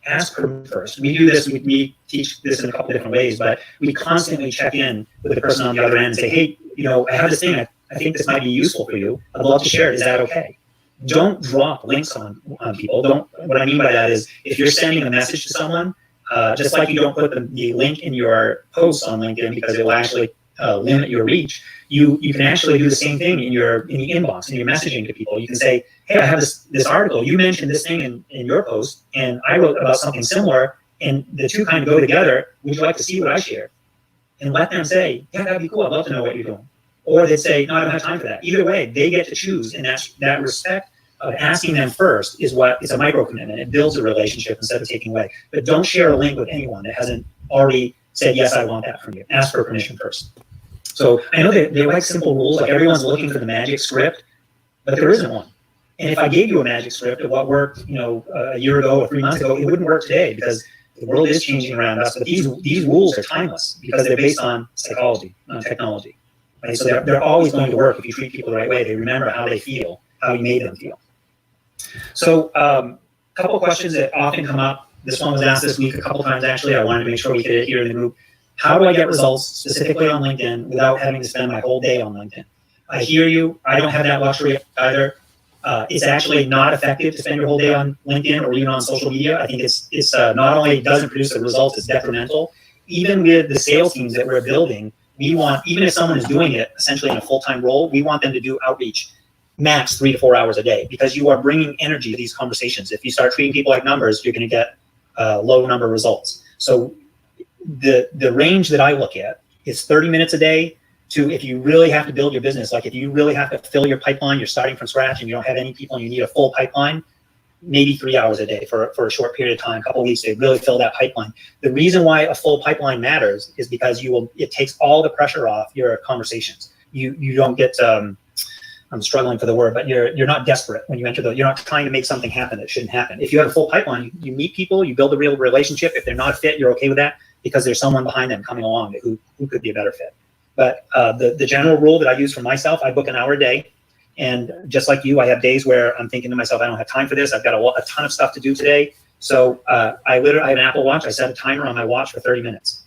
ask permission first. We do this, we teach this in a couple different ways, but we constantly check in with the person on the other end and say, hey, I have this thing, I think this might be useful for you. I'd love to share it. Is that okay? Don't drop links on people. What I mean by that is, if you're sending a message to someone, just like you don't put the link in your posts on LinkedIn because it will actually limit your reach, you can actually do the same thing in the inbox, in your messaging to people. You can say, hey, I have this article. You mentioned this thing in your post, and I wrote about something similar, and the two kind of go together. Would you like to see what I shared? And let them say, yeah, that'd be cool. I'd love to know what you're doing. Or they'd say, no, I don't have time for that. Either way, they get to choose. And that respect of asking them first it's a micro commitment. It builds a relationship instead of taking away. But don't share a link with anyone that hasn't already said, yes, I want that from you. Ask for permission first. So I know they like simple rules, like everyone's looking for the magic script, but there isn't one. And if I gave you a magic script of what worked, a year ago or 3 months ago, it wouldn't work today because the world is changing around us. But these rules are timeless because they're based on psychology, on technology. Right? So they're always going to work if you treat people the right way. They remember how they feel, how you made them feel. So a couple questions that often come up. This one was asked this week a couple times, actually. I wanted to make sure we did it here in the group. How do I get results specifically on LinkedIn without having to spend my whole day on LinkedIn? I hear you. I don't have that luxury either. It's actually not effective to spend your whole day on LinkedIn or even on social media. I think it's not only doesn't produce the results, it's detrimental. Even with the sales teams that we're building, we want, even if someone is doing it essentially in a full-time role, we want them to do outreach max 3 to 4 hours a day, because you are bringing energy to these conversations. If you start treating people like numbers, you're going to get low number results. So the range that I look at is 30 minutes a day to, if you really have to build your business, like if you really have to fill your pipeline, you're starting from scratch and you don't have any people and you need a full pipeline, maybe 3 hours a day for a short period of time, a couple of weeks to really fill that pipeline. The reason why a full pipeline matters is because it takes all the pressure off your conversations. You don't get, I'm struggling for the word, but you're not desperate when you enter you're not trying to make something happen that shouldn't happen. If you have a full pipeline, you meet people, you build a real relationship. If they're not a fit, you're okay with that because there's someone behind them coming along who could be a better fit. But the general rule that I use for myself, I book an hour a day. And just like you, I have days where I'm thinking to myself, I don't have time for this. I've got a ton of stuff to do today. So I have an Apple Watch. I set a timer on my watch for 30 minutes.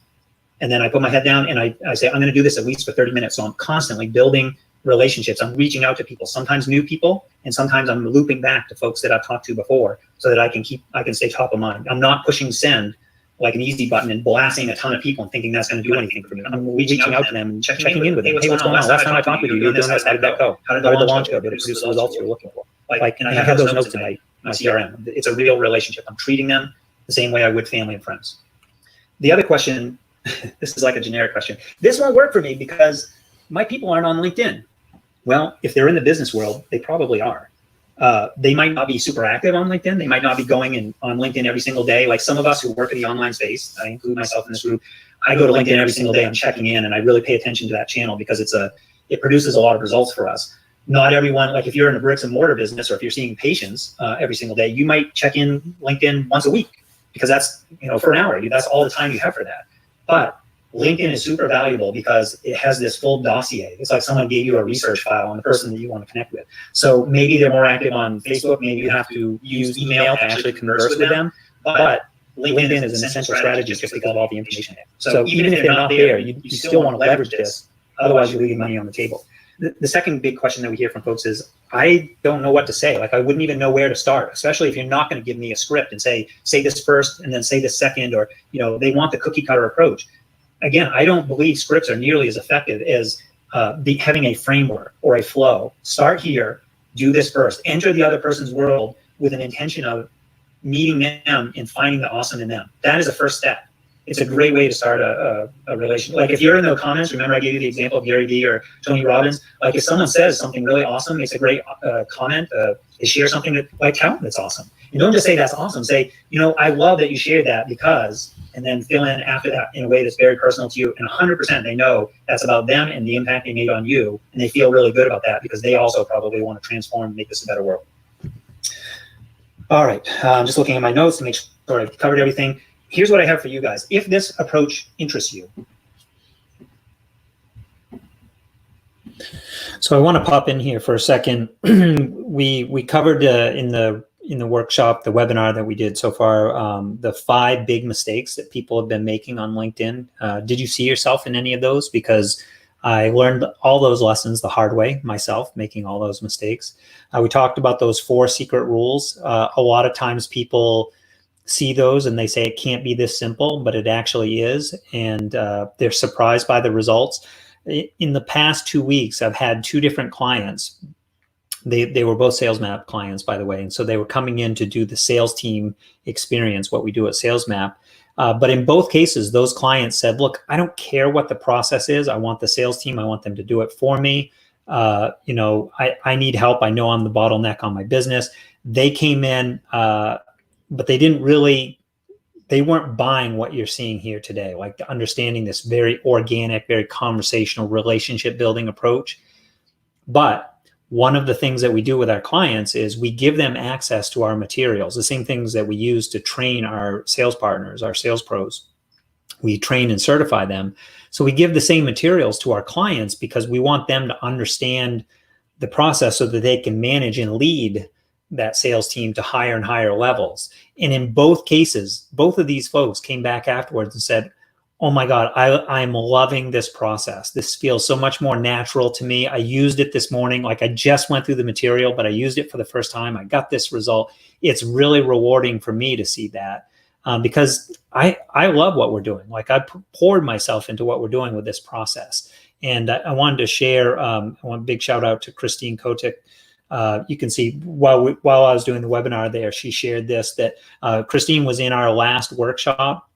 And then I put my head down and I say, I'm going to do this at least for 30 minutes. So I'm constantly building relationships. I'm reaching out to people, sometimes new people, and sometimes I'm looping back to folks that I've talked to before so that I can stay top of mind. I'm not pushing send like an easy button and blasting a ton of people and thinking that's going to do anything for me. I'm reaching out to them and checking in with them. Hey, what's going on? Last time I talked with you, you were doing this. How did that go? How did the launch go? Did it produce the results you were looking for? And I have those notes in my CRM. It's a real relationship. I'm treating them the same way I would family and friends. The other question, this is like a generic question. This won't work for me because my people aren't on LinkedIn. Well, if they're in the business world, they probably are. They might not be super active on LinkedIn. They might not be going on LinkedIn every single day. Like some of us who work in the online space, I include myself in this group, I go to LinkedIn every single day. I'm checking in and I really pay attention to that channel because it produces a lot of results for us. Not everyone, like if you're in a bricks and mortar business or if you're seeing patients every single day, you might check in LinkedIn once a week because that's, for an hour, that's all the time you have for that. But LinkedIn is super valuable because it has this full dossier. It's like someone gave you a research file on the person that you want to connect with. So maybe they're more active on Facebook. Maybe you have to use email to actually converse with them. But LinkedIn is an essential strategy just because of all the information there. So even if they're not there, you still want to leverage this. Otherwise, you're leaving money on the table. The second big question that we hear from folks is, I don't know what to say. Like I wouldn't even know where to start, especially if you're not going to give me a script and say this first and then say this second, or they want the cookie cutter approach. Again, I don't believe scripts are nearly as effective as having a framework or a flow. Start here, do this first, enter the other person's world with an intention of meeting them and finding the awesome in them. That is the first step. It's a great way to start a relationship. Like if you're in the comments, remember I gave you the example of Gary Vee or Tony Robbins. Like if someone says something really awesome, makes a great comment, they share something tell them that's awesome. And don't just say that's awesome. Say, I love that you shared that because, and then fill in after that in a way that's very personal to you. And 100% they know that's about them and the impact they made on you. And they feel really good about that because they also probably want to transform and make this a better world. All right, I'm just looking at my notes to make sure I've covered everything. Here's what I have for you guys. If this approach interests you. So I want to pop in here for a second. We covered in the workshop, the webinar that we did so far, the 5 big mistakes that people have been making on LinkedIn. Did you see yourself in any of those? Because I learned all those lessons the hard way myself, making all those mistakes. We talked about those 4 secret rules. A lot of times people see those and they say it can't be this simple, but it actually is. And they're surprised by the results. In the past 2 weeks, I've had 2 different clients. They were both SalesMap clients, by the way. And so they were coming in to do the sales team experience, what we do at SalesMap. But in both cases, those clients said, look, I don't care what the process is. I want the sales team. I want them to do it for me. I need help. I know I'm the bottleneck on my business. They came in, but they weren't buying what you're seeing here today, like understanding this very organic, very conversational relationship building approach. But one of the things that we do with our clients is we give them access to our materials, the same things that we use to train our sales partners, our sales pros. We train and certify them. So we give the same materials to our clients because we want them to understand the process so that they can manage and lead that sales team to higher and higher levels. And in both cases, both of these folks came back afterwards and said, oh my God, I'm loving this process. This feels so much more natural to me. I used it this morning. Like I just went through the material, but I used it for the first time. I got this result. It's really rewarding for me to see that because I love what we're doing. Like I poured myself into what we're doing with this process. And I wanted to share, I want a big shout out to Christine Kotick. You can see while I was doing the webinar there, she shared this, that Christine was in our last workshop.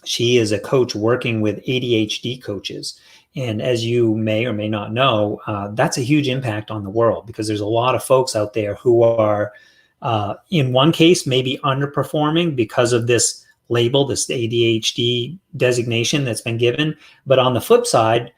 She is a coach working with ADHD coaches. And as you may or may not know, that's a huge impact on the world because there's a lot of folks out there who are, in one case, maybe underperforming because of this label, this ADHD designation that's been given. But on the flip side,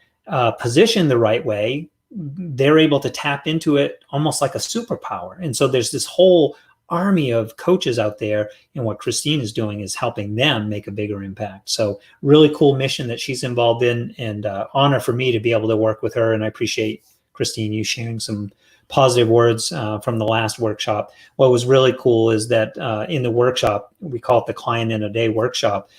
positioned the right way, they're able to tap into it almost like a superpower. And so there's this whole army of coaches out there, and what Christine is doing is helping them make a bigger impact. So really cool mission that she's involved in, and honor for me to be able to work with her. And I appreciate, Christine, you sharing some positive words from the last workshop. What was really cool is that in the workshop, we call it the Client in a Day workshop,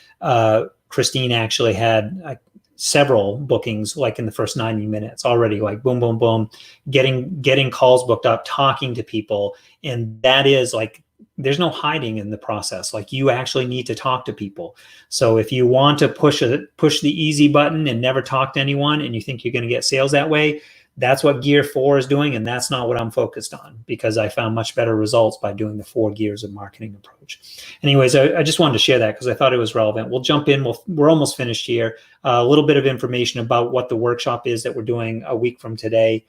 Christine actually had several bookings like in the first 90 minutes already, like boom, boom, boom, getting calls booked up, talking to people. And that is like, there's no hiding in the process. Like you actually need to talk to people. So if you want to push the easy button and never talk to anyone and you think you're going to get sales that way, that's what Gear 4 is doing. And that's not what I'm focused on, because I found much better results by doing the 4 gears of marketing approach. Anyways, I just wanted to share that because I thought it was relevant. We'll jump in. We're almost finished here. A little bit of information about what the workshop is that we're doing a week from today.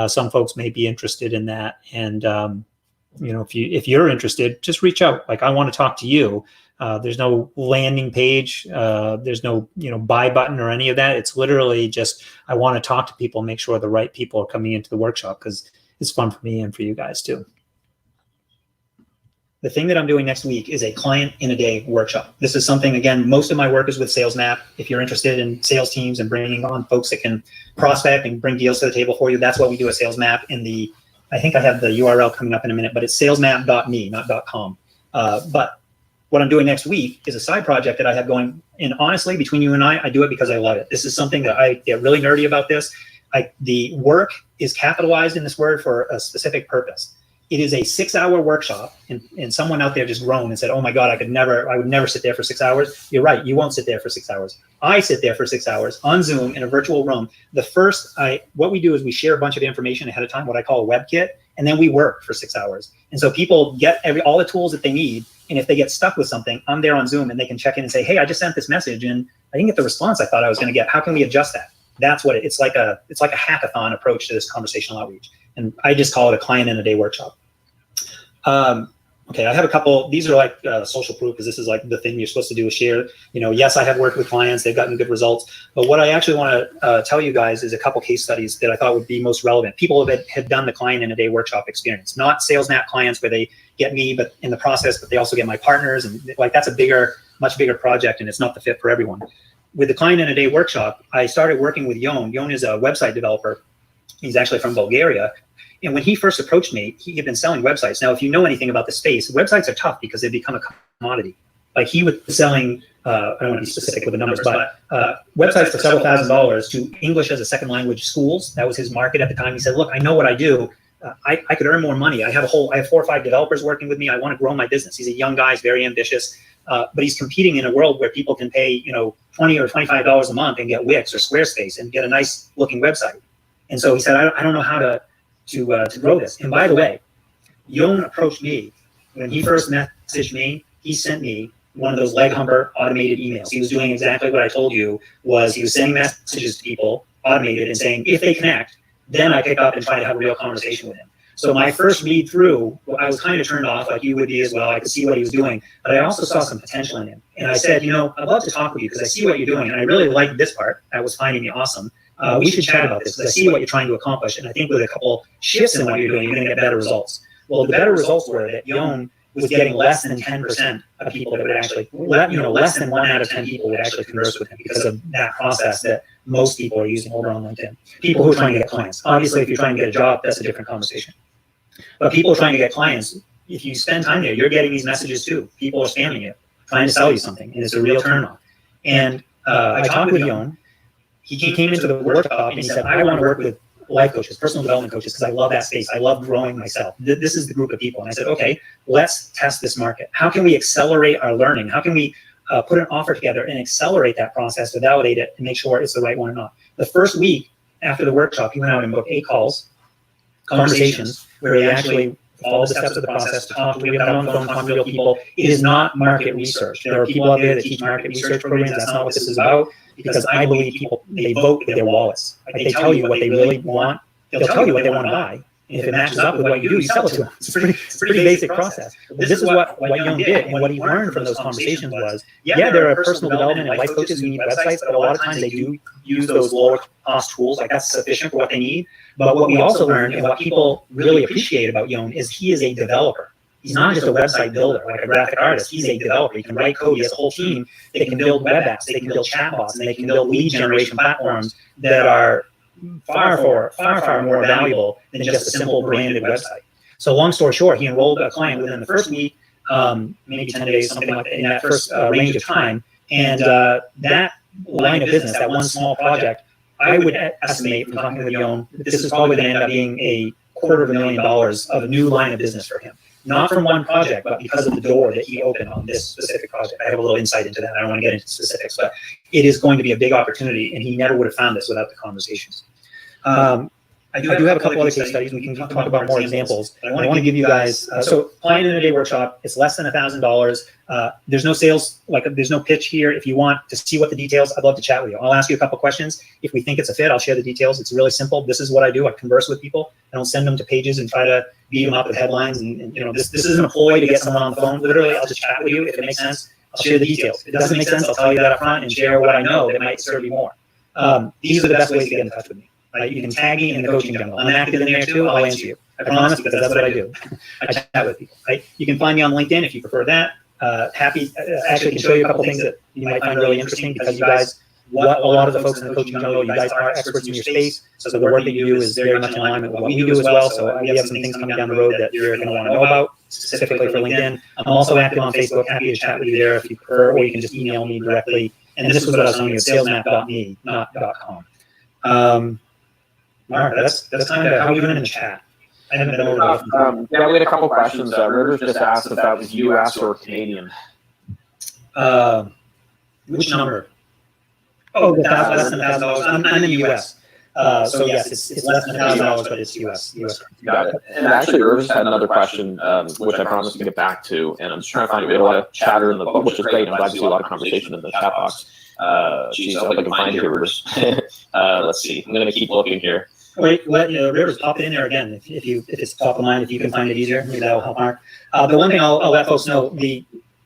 Some folks may be interested in that. And, if you're interested, just reach out. Like, I want to talk to you. There's no landing page. There's no, buy button or any of that. It's literally just, I want to talk to people, make sure the right people are coming into the workshop because it's fun for me and for you guys too. The thing that I'm doing next week is a Client in a Day workshop. This is something, again, most of my work is with SalesMap. If you're interested in sales teams and bringing on folks that can prospect and bring deals to the table for you, that's what we do at SalesMap. I think I have the URL coming up in a minute, but it's salesmap.me, not .com. But what I'm doing next week is a side project that I have going. And honestly, between you and I do it because I love it. This is something that I get really nerdy about this. The work is capitalized in this word for a specific purpose. It is a 6-hour workshop, and someone out there just groaned and said, oh my God, I would never sit there for 6 hours. You're right, you won't sit there for 6 hours. I sit there for 6 hours on Zoom in a virtual room. What we do is we share a bunch of information ahead of time, what I call a web kit, and then we work for 6 hours. And so people get all the tools that they need, and if they get stuck with something, I'm there on Zoom and they can check in and say, hey, I just sent this message and I didn't get the response I thought I was going to get. How can we adjust that? That's what it's like a hackathon approach to this conversational outreach. And I just call it a Client in a Day workshop. Okay, I have a couple. These are like social proof, because this is like the thing you're supposed to do is share. Yes, I have worked with clients. They've gotten good results. But what I actually want to tell you guys is a couple case studies that I thought would be most relevant. People that had done the Client in a Day workshop experience, not SalesMap clients where they get me, but in the process, but they also get my partners. And like, that's a much bigger project, and it's not the fit for everyone. With the Client in a Day workshop, I started working with Yon. Yon is a website developer. He's actually from Bulgaria. And when he first approached me, he had been selling websites. Now, if you know anything about the space, websites are tough because they become a commodity. Like, he was selling, I don't want to be specific with the numbers, but websites for several $1,000s to English as a second language schools. That was his market at the time. He said, look, I know what I do. I could earn more money. I have 4 or 5 developers working with me. I want to grow my business. He's a young guy. He's very ambitious. But he's competing in a world where people can pay, $20 or $25 a month and get Wix or Squarespace and get a nice looking website. And so he said, I don't know how to grow this. And by the way, Yon approached me when he first messaged me. He sent me one of those leg humper automated emails. He was doing exactly what I told you. He was sending messages to people automated and saying, if they connect, then I pick up and try to have a real conversation with him. So my first read through, I was kind of turned off, like you would be as well. I could see what he was doing, but I also saw some potential in him. And I said, I'd love to talk with you because I see what you're doing, and I really like this part. I was finding you awesome. We should chat about this because I see what you're trying to accomplish. And I think with a couple shifts in what you're doing, you're going to get better results. Well, the better results were that Yon was getting less than 10% of people that would actually, less than 1 out of 10 people would actually converse with him because of that process that most people are using over on LinkedIn. People who are trying to get clients. Obviously, if you're trying to get a job, that's a different conversation. But people are trying to get clients. If you spend time there, you're getting these messages too. People are spamming you, trying to sell you something, and it's a real turn on. And I talked with Yon. He came into the workshop and he said, I want to work with life coaches, personal development coaches, because I love that space. I love growing myself. This is the group of people. And I said, okay, let's test this market. How can we accelerate our learning? How can we put an offer together and accelerate that process to validate it and make sure it's the right one or not? The first week after the workshop, he went out and booked 8 calls, conversations, where he actually followed the steps of the process to talk to, we got on the phone, talk to real people. It is not market research. There are people out there that teach market research programs. That's not what this is about, because I believe people, they vote with their wallets. Like, they tell you what they really want. They'll tell you what they want to buy. And if it matches up with what you do, you sell it to them. It's a pretty basic process. But this is what Young did, and what he learned from those conversations was, yeah, there are personal development and life coaches who need websites, but a lot of times they do use those lower cost tools. Like, that's sufficient for what they need. But what we also learned, and what people really appreciate about Young, is he is a developer. He's not just a website builder, like a graphic artist. He's a developer. He can write code. He has a whole team. They can build web apps. They can build chatbots, and they can build lead generation platforms that are far more valuable than just a simple branded website. So long story short, he enrolled a client within the first week, maybe 10 days, something like that, in that first range of time. And that line of business, that one small project, I would estimate from talking with Yon, that this is probably going to end up being a $250,000 of a new line of business for him. Not from one project, but because of the door that he opened on this specific project. I have a little insight into that. I don't want to get into specifics, but it is going to be a big opportunity, and he never would have found this without the conversations. I do have a couple other case studies. We can talk about more examples. I want to give you guys, so Client in a Day workshop, it's less than $1,000. There's no sales, there's no pitch here. If you want to see what the details, I'd love to chat with you. I'll ask you a couple questions. If we think it's a fit, I'll share the details. It's really simple. This is what I do. I converse with people. I don't send them to pages and try to beat them up with headlines. And this isn't a ploy to get someone on the phone. Literally, I'll just chat with you. If it makes sense, I'll share the details. If it doesn't make sense, I'll tell you that up front and share what I know that might serve you more. These are the best ways to get in touch with me. Right? You can tag me in the coaching jungle. I'm active in there too. I'll answer you. I promise, because that's what I do. I chat with people. Right? You can find me on LinkedIn if you prefer that. Actually can show you a couple things that you might find really interesting, because you guys, a lot of the folks in the coaching jungle, you guys are experts in your space. So the work that you do is very much in alignment with what we do as well. So we have some things coming down the road that you're going to want to know about, specifically for LinkedIn. I'm also active on Facebook. Happy to chat with you there if you prefer, or you can just email me directly. And this was what I was telling you, salesmap.me, not .com. Mark, that's kind of how we went in the chat. I haven't been over the yeah, we had a couple questions. Rivers just asked if that was U.S. or Canadian. Which number? Oh, less than $1,000. I'm in the U.S. So yes, it's less than $1,000, but it's U.S. Got it. And actually, Rivers had another question, which I promised to get back to, and I'm just trying to find it. We had a lot of chatter in the book, which is great. I'm glad to see a lot of conversation in the chat box. Geez, I hope I can find it here, Rivers. Let's see. I'm going to keep looking here. Wait, let Rivers pop it in there again if it's top of mind, if you can find it easier. Maybe that'll help Mark. The one thing I'll let folks know,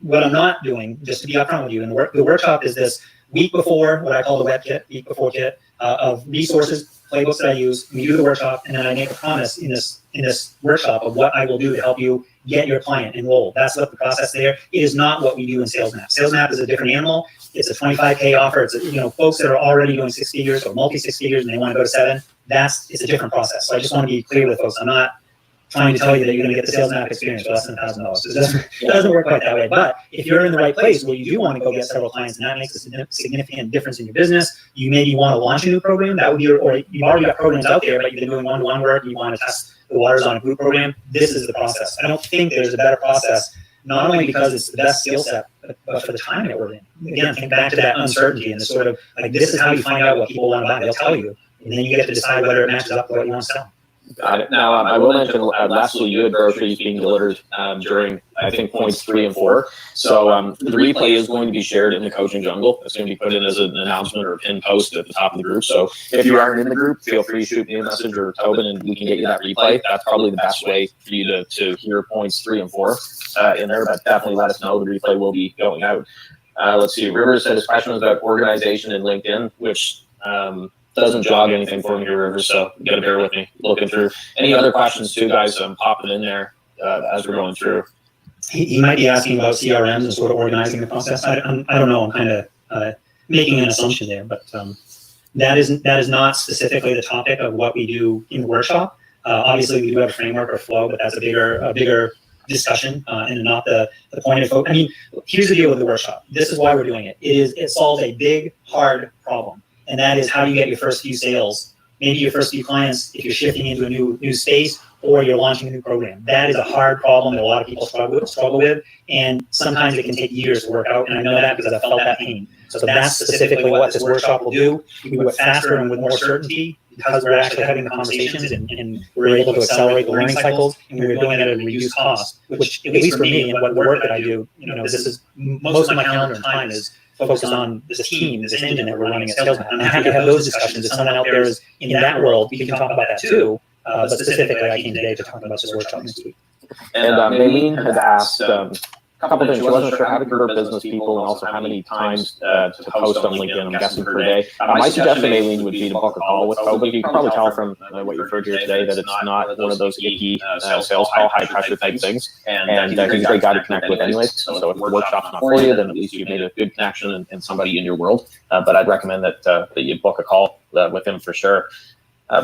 what I'm not doing, just to be upfront with you, and the workshop is this week before, what I call the web kit, week before kit, of resources, playbooks that I use. We do the workshop, and then I make a promise in this workshop of what I will do to help you get your client enrolled. That's what the process there. It is not what we do in SalesMap. SalesMap is a different animal. It's a $25K offer. It's folks that are already doing 6 figures or multi 6 figures and they want to go to 7. It's a different process. So I just want to be clear with folks. I'm not trying to tell you that you're going to get the SalesMap experience for less than $1,000. It doesn't work quite that way. But if you're in the right place where you do want to go get several clients and that makes a significant difference in your business, you maybe want to launch a new program. That would be, or you've already got programs out there, but you've been doing one-to-one work. You want to test the waters on a group program. This is the process. I don't think there's a better process, not only because it's the best skill set, but for the time that we're in. Again, think back to that uncertainty and the sort of this is how you find out what people want to buy. They'll tell you, and then you get to decide whether it matches up with what you want to sell. Got it. Now, I will mention, lastly, you had groceries being delivered during, I think, points 3 and 4. So the replay is going to be shared in the coaching jungle. It's going to be put in as an announcement or a pinned post at the top of the group. So if you aren't in the group, feel free to shoot me a message or Tobin, and we can get you that replay. That's probably the best way for you to hear points 3 and 4 in there. But definitely let us know. The replay will be going out. Let's see. Rivers said his question was about organization in LinkedIn, which doesn't jog anything for me here, Rivers, so you got to bear with me looking through. Any other questions too, guys? Pop it in there as we're going through. He might be asking about CRMs and sort of organizing the process. I don't know. I'm kind of making an assumption there, but that is not specifically the topic of what we do in the workshop. Obviously, we do have a framework or flow, but that's a bigger discussion and not the point of focus. I mean, here's the deal with the workshop. This is why we're doing it. It solves a big, hard problem, and that is how do you get your first few sales, maybe your first few clients if you're shifting into a new space or you're launching a new program. That is a hard problem that a lot of people struggle with, and sometimes it can take years to work out, and I know that because I felt that pain. So that's specifically what this workshop will do. We do it faster and with more certainty because we're actually having the conversations and we're able to accelerate the learning cycles, and we're doing it at a reduced cost, which at least for me and what the work that I do, this is most of my calendar and time is focused on this team, this engine that we're running at Salesman. I'm happy to have those discussions. If someone out there is in that world, we can talk about that too. But specifically, I came today to talk about this workshop next week. And Maylene had asked a couple things. She wasn't sure how to convert business people and also how many times to post on LinkedIn, I'm guessing, per day. My suggestion, Maylene, would be to book a call with Tobin. You can probably tell from what you've heard here today that it's not one of those icky sales call, high-pressure type things. And he's a great guy to connect with anyway. So if the workshop's not for you, then at least you've made a good connection and somebody in your world. But I'd recommend that you book a call with him for sure.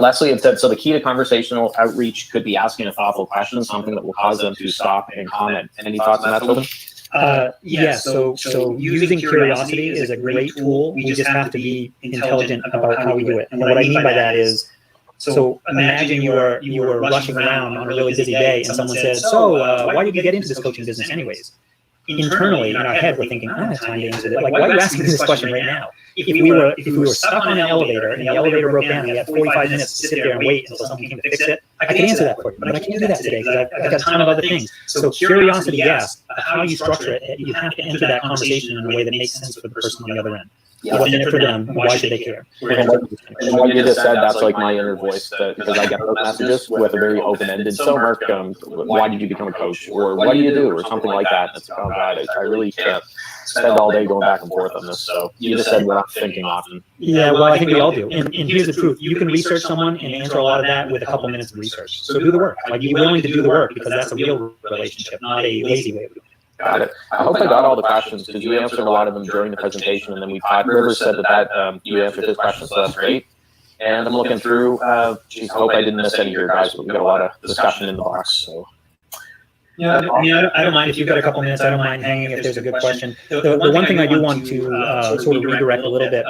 Leslie had said, so the key to conversational outreach could be asking a thoughtful question, something that will cause them to stop and comment. Any thoughts on that, Tobin? Yeah, so using curiosity is a great tool. We just have to be intelligent about how we do it. And what I mean by that is, so imagine you were rushing around on a really busy day and someone said, so why did you get into this coaching business anyways? Internally in our head, we're thinking, I don't have time to answer that. Like, why are you asking me this question right now? If we were stuck on an elevator and the elevator broke down and we had 45 minutes to sit there and wait until someone came to fix it, I could answer that for you, but I can't do that today because I've got a ton of other things. So curiosity, yes, but how you structure it, you have to enter that conversation in a way that makes sense for the person on the other end. What's in it for them? Why should they care? And what you just said, that's like my inner voice, because I get those messages with a very open-ended, so Mark, why did you become a coach? Or what do you do? Or something like that. And it's like, oh God, I really can't spend all day going back and forth on this. So you just said we're not thinking often. Yeah, well, I think we all do. And here's the truth. You can research someone and answer a lot of that with a couple minutes of research. So do the work. Like, be willing to do the work because that's a real relationship, not a lazy way of doing it. Got it. I hope I got all the questions because you answered a lot of them during the presentation, and then we've had Rivers said that you answered his questions, so that's great. And I'm looking through. Geez, I hope I didn't miss any here, guys. But we got a lot of discussion in the box. So. Yeah, I mean, I don't mind if you've got a couple minutes. I don't mind hanging if there's a good question. The one thing I do want to sort of redirect a little bit.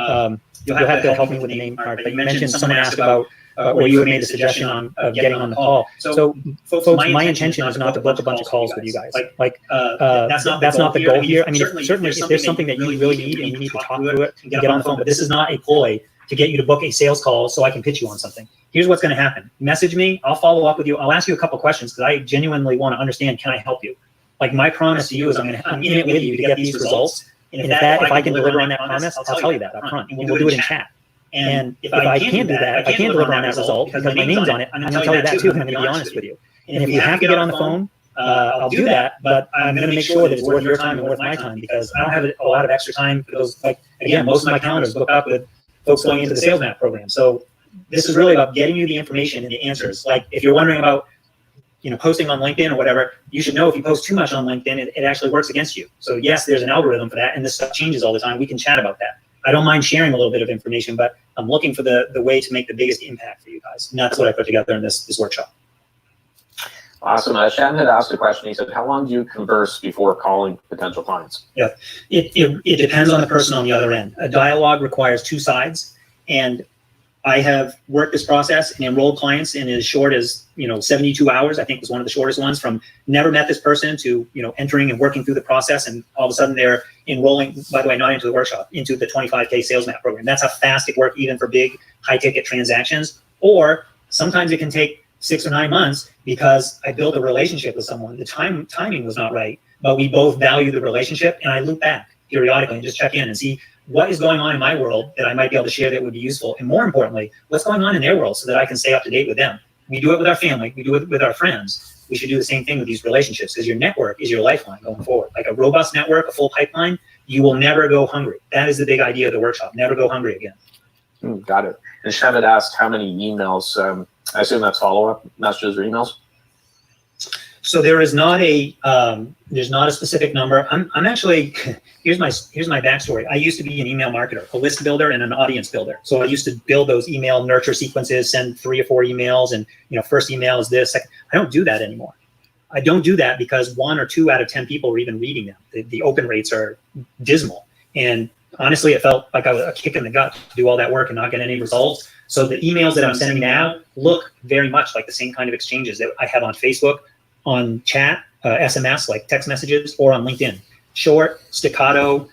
You'll have to help me with the name part. But you mentioned someone asked about. Or you had made a suggestion of getting on the call. So, folks, my intention is not to book a bunch of calls with you guys. That's not the goal here. I mean, certainly if there's something that you really need and you need to talk through it, get on the phone. But this is not a ploy to get you to book a sales call so I can pitch you on something. Here's what's going to happen. Message me. I'll follow up with you. I'll ask you a couple questions because I genuinely want to understand, can I help you? Like, my promise to you is I'm in it with you to get these results. And if I can deliver on that promise, I'll tell you that up front. And we'll do it in chat. And if I can't do that, if I can't deliver on that result because my name's on it, I'm going to tell you that too, and I'm going to be honest with you. And if you have to get on the phone, I'll do that, but I'm going to make sure that it's worth your time and worth my time because I don't have a lot of extra time for those. Like, again, most of my calendar is booked up with folks going into the Sales Map program. So this is really about getting you the information and the answers. Like, if you're wondering about posting on LinkedIn or whatever, you should know if you post too much on LinkedIn, it actually works against you. So yes, there's an algorithm for that, and this stuff changes all the time. We can chat about that. I don't mind sharing a little bit of information, but I'm looking for the way to make the biggest impact for you guys. And that's what I put together in this workshop. Awesome. Shannon had asked a question. He said, how long do you converse before calling potential clients? Yeah, it depends on the person on the other end. A dialogue requires two sides. And I have worked this process and enrolled clients in as short as 72 hours. I think was one of the shortest ones, from never met this person to entering and working through the process, and all of a sudden they're enrolling. By the way, not into the workshop, into the 25K Sales Map program. That's how fast it works, even for big high ticket transactions. Or sometimes it can take 6 or 9 months because I built a relationship with someone. The timing was not right, but we both value the relationship, and I loop back periodically and just check in and see what is going on in my world that I might be able to share that would be useful. And more importantly, what's going on in their world so that I can stay up to date with them. We do it with our family. We do it with our friends. We should do the same thing with these relationships, because your network is your lifeline going forward. Like a robust network, a full pipeline, you will never go hungry. That is the big idea of the workshop. Never go hungry again. Got it. And Shannon asked how many emails. I assume that's follow-up messages or emails. So there is not a there's not a specific number. I'm actually here's my backstory. I used to be an email marketer, a list builder, and an audience builder. So I used to build those email nurture sequences, send 3 or 4 emails, and first email is this. I don't do that anymore. I don't do that because 1 or 2 out of 10 people are even reading them. The open rates are dismal. And honestly, it felt like I was a kick in the gut to do all that work and not get any results. So the emails that I'm sending now look very much like the same kind of exchanges that I have on Facebook, on chat, SMS, like text messages, or on LinkedIn. Short, staccato,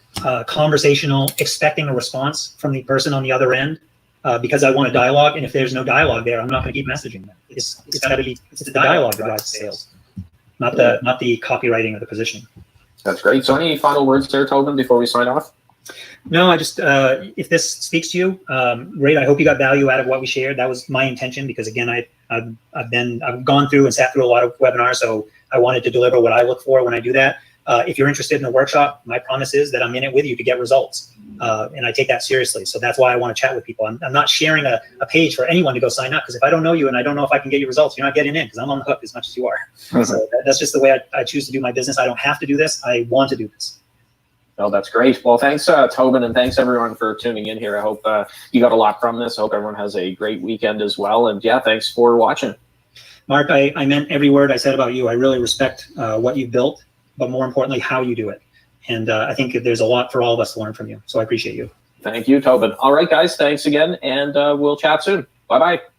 conversational, expecting a response from the person on the other end because I want a dialogue. And if there's no dialogue there, I'm not going to keep messaging them. It's got to be the dialogue that drives sales, not the copywriting or the positioning. That's great. So any final words there, Tobin, before we sign off? No, I just, if this speaks to you, great. I hope you got value out of what we shared. That was my intention because again, I've gone through and sat through a lot of webinars. So I wanted to deliver what I look for when I do that. If you're interested in a workshop, my promise is that I'm in it with you to get results. And I take that seriously. So that's why I want to chat with people. I'm not sharing a page for anyone to go sign up because if I don't know you and I don't know if I can get you results, you're not getting in because I'm on the hook as much as you are. Mm-hmm. So that's just the way I choose to do my business. I don't have to do this. I want to do this. Oh, that's great. Well, thanks, Tobin, and thanks everyone for tuning in here. I hope you got a lot from this. I hope everyone has a great weekend as well. And yeah, thanks for watching. Mark, I meant every word I said about you. I really respect what you've built, but more importantly, how you do it. And I think there's a lot for all of us to learn from you. So I appreciate you. Thank you, Tobin. All right, guys, thanks again, and we'll chat soon. Bye-bye.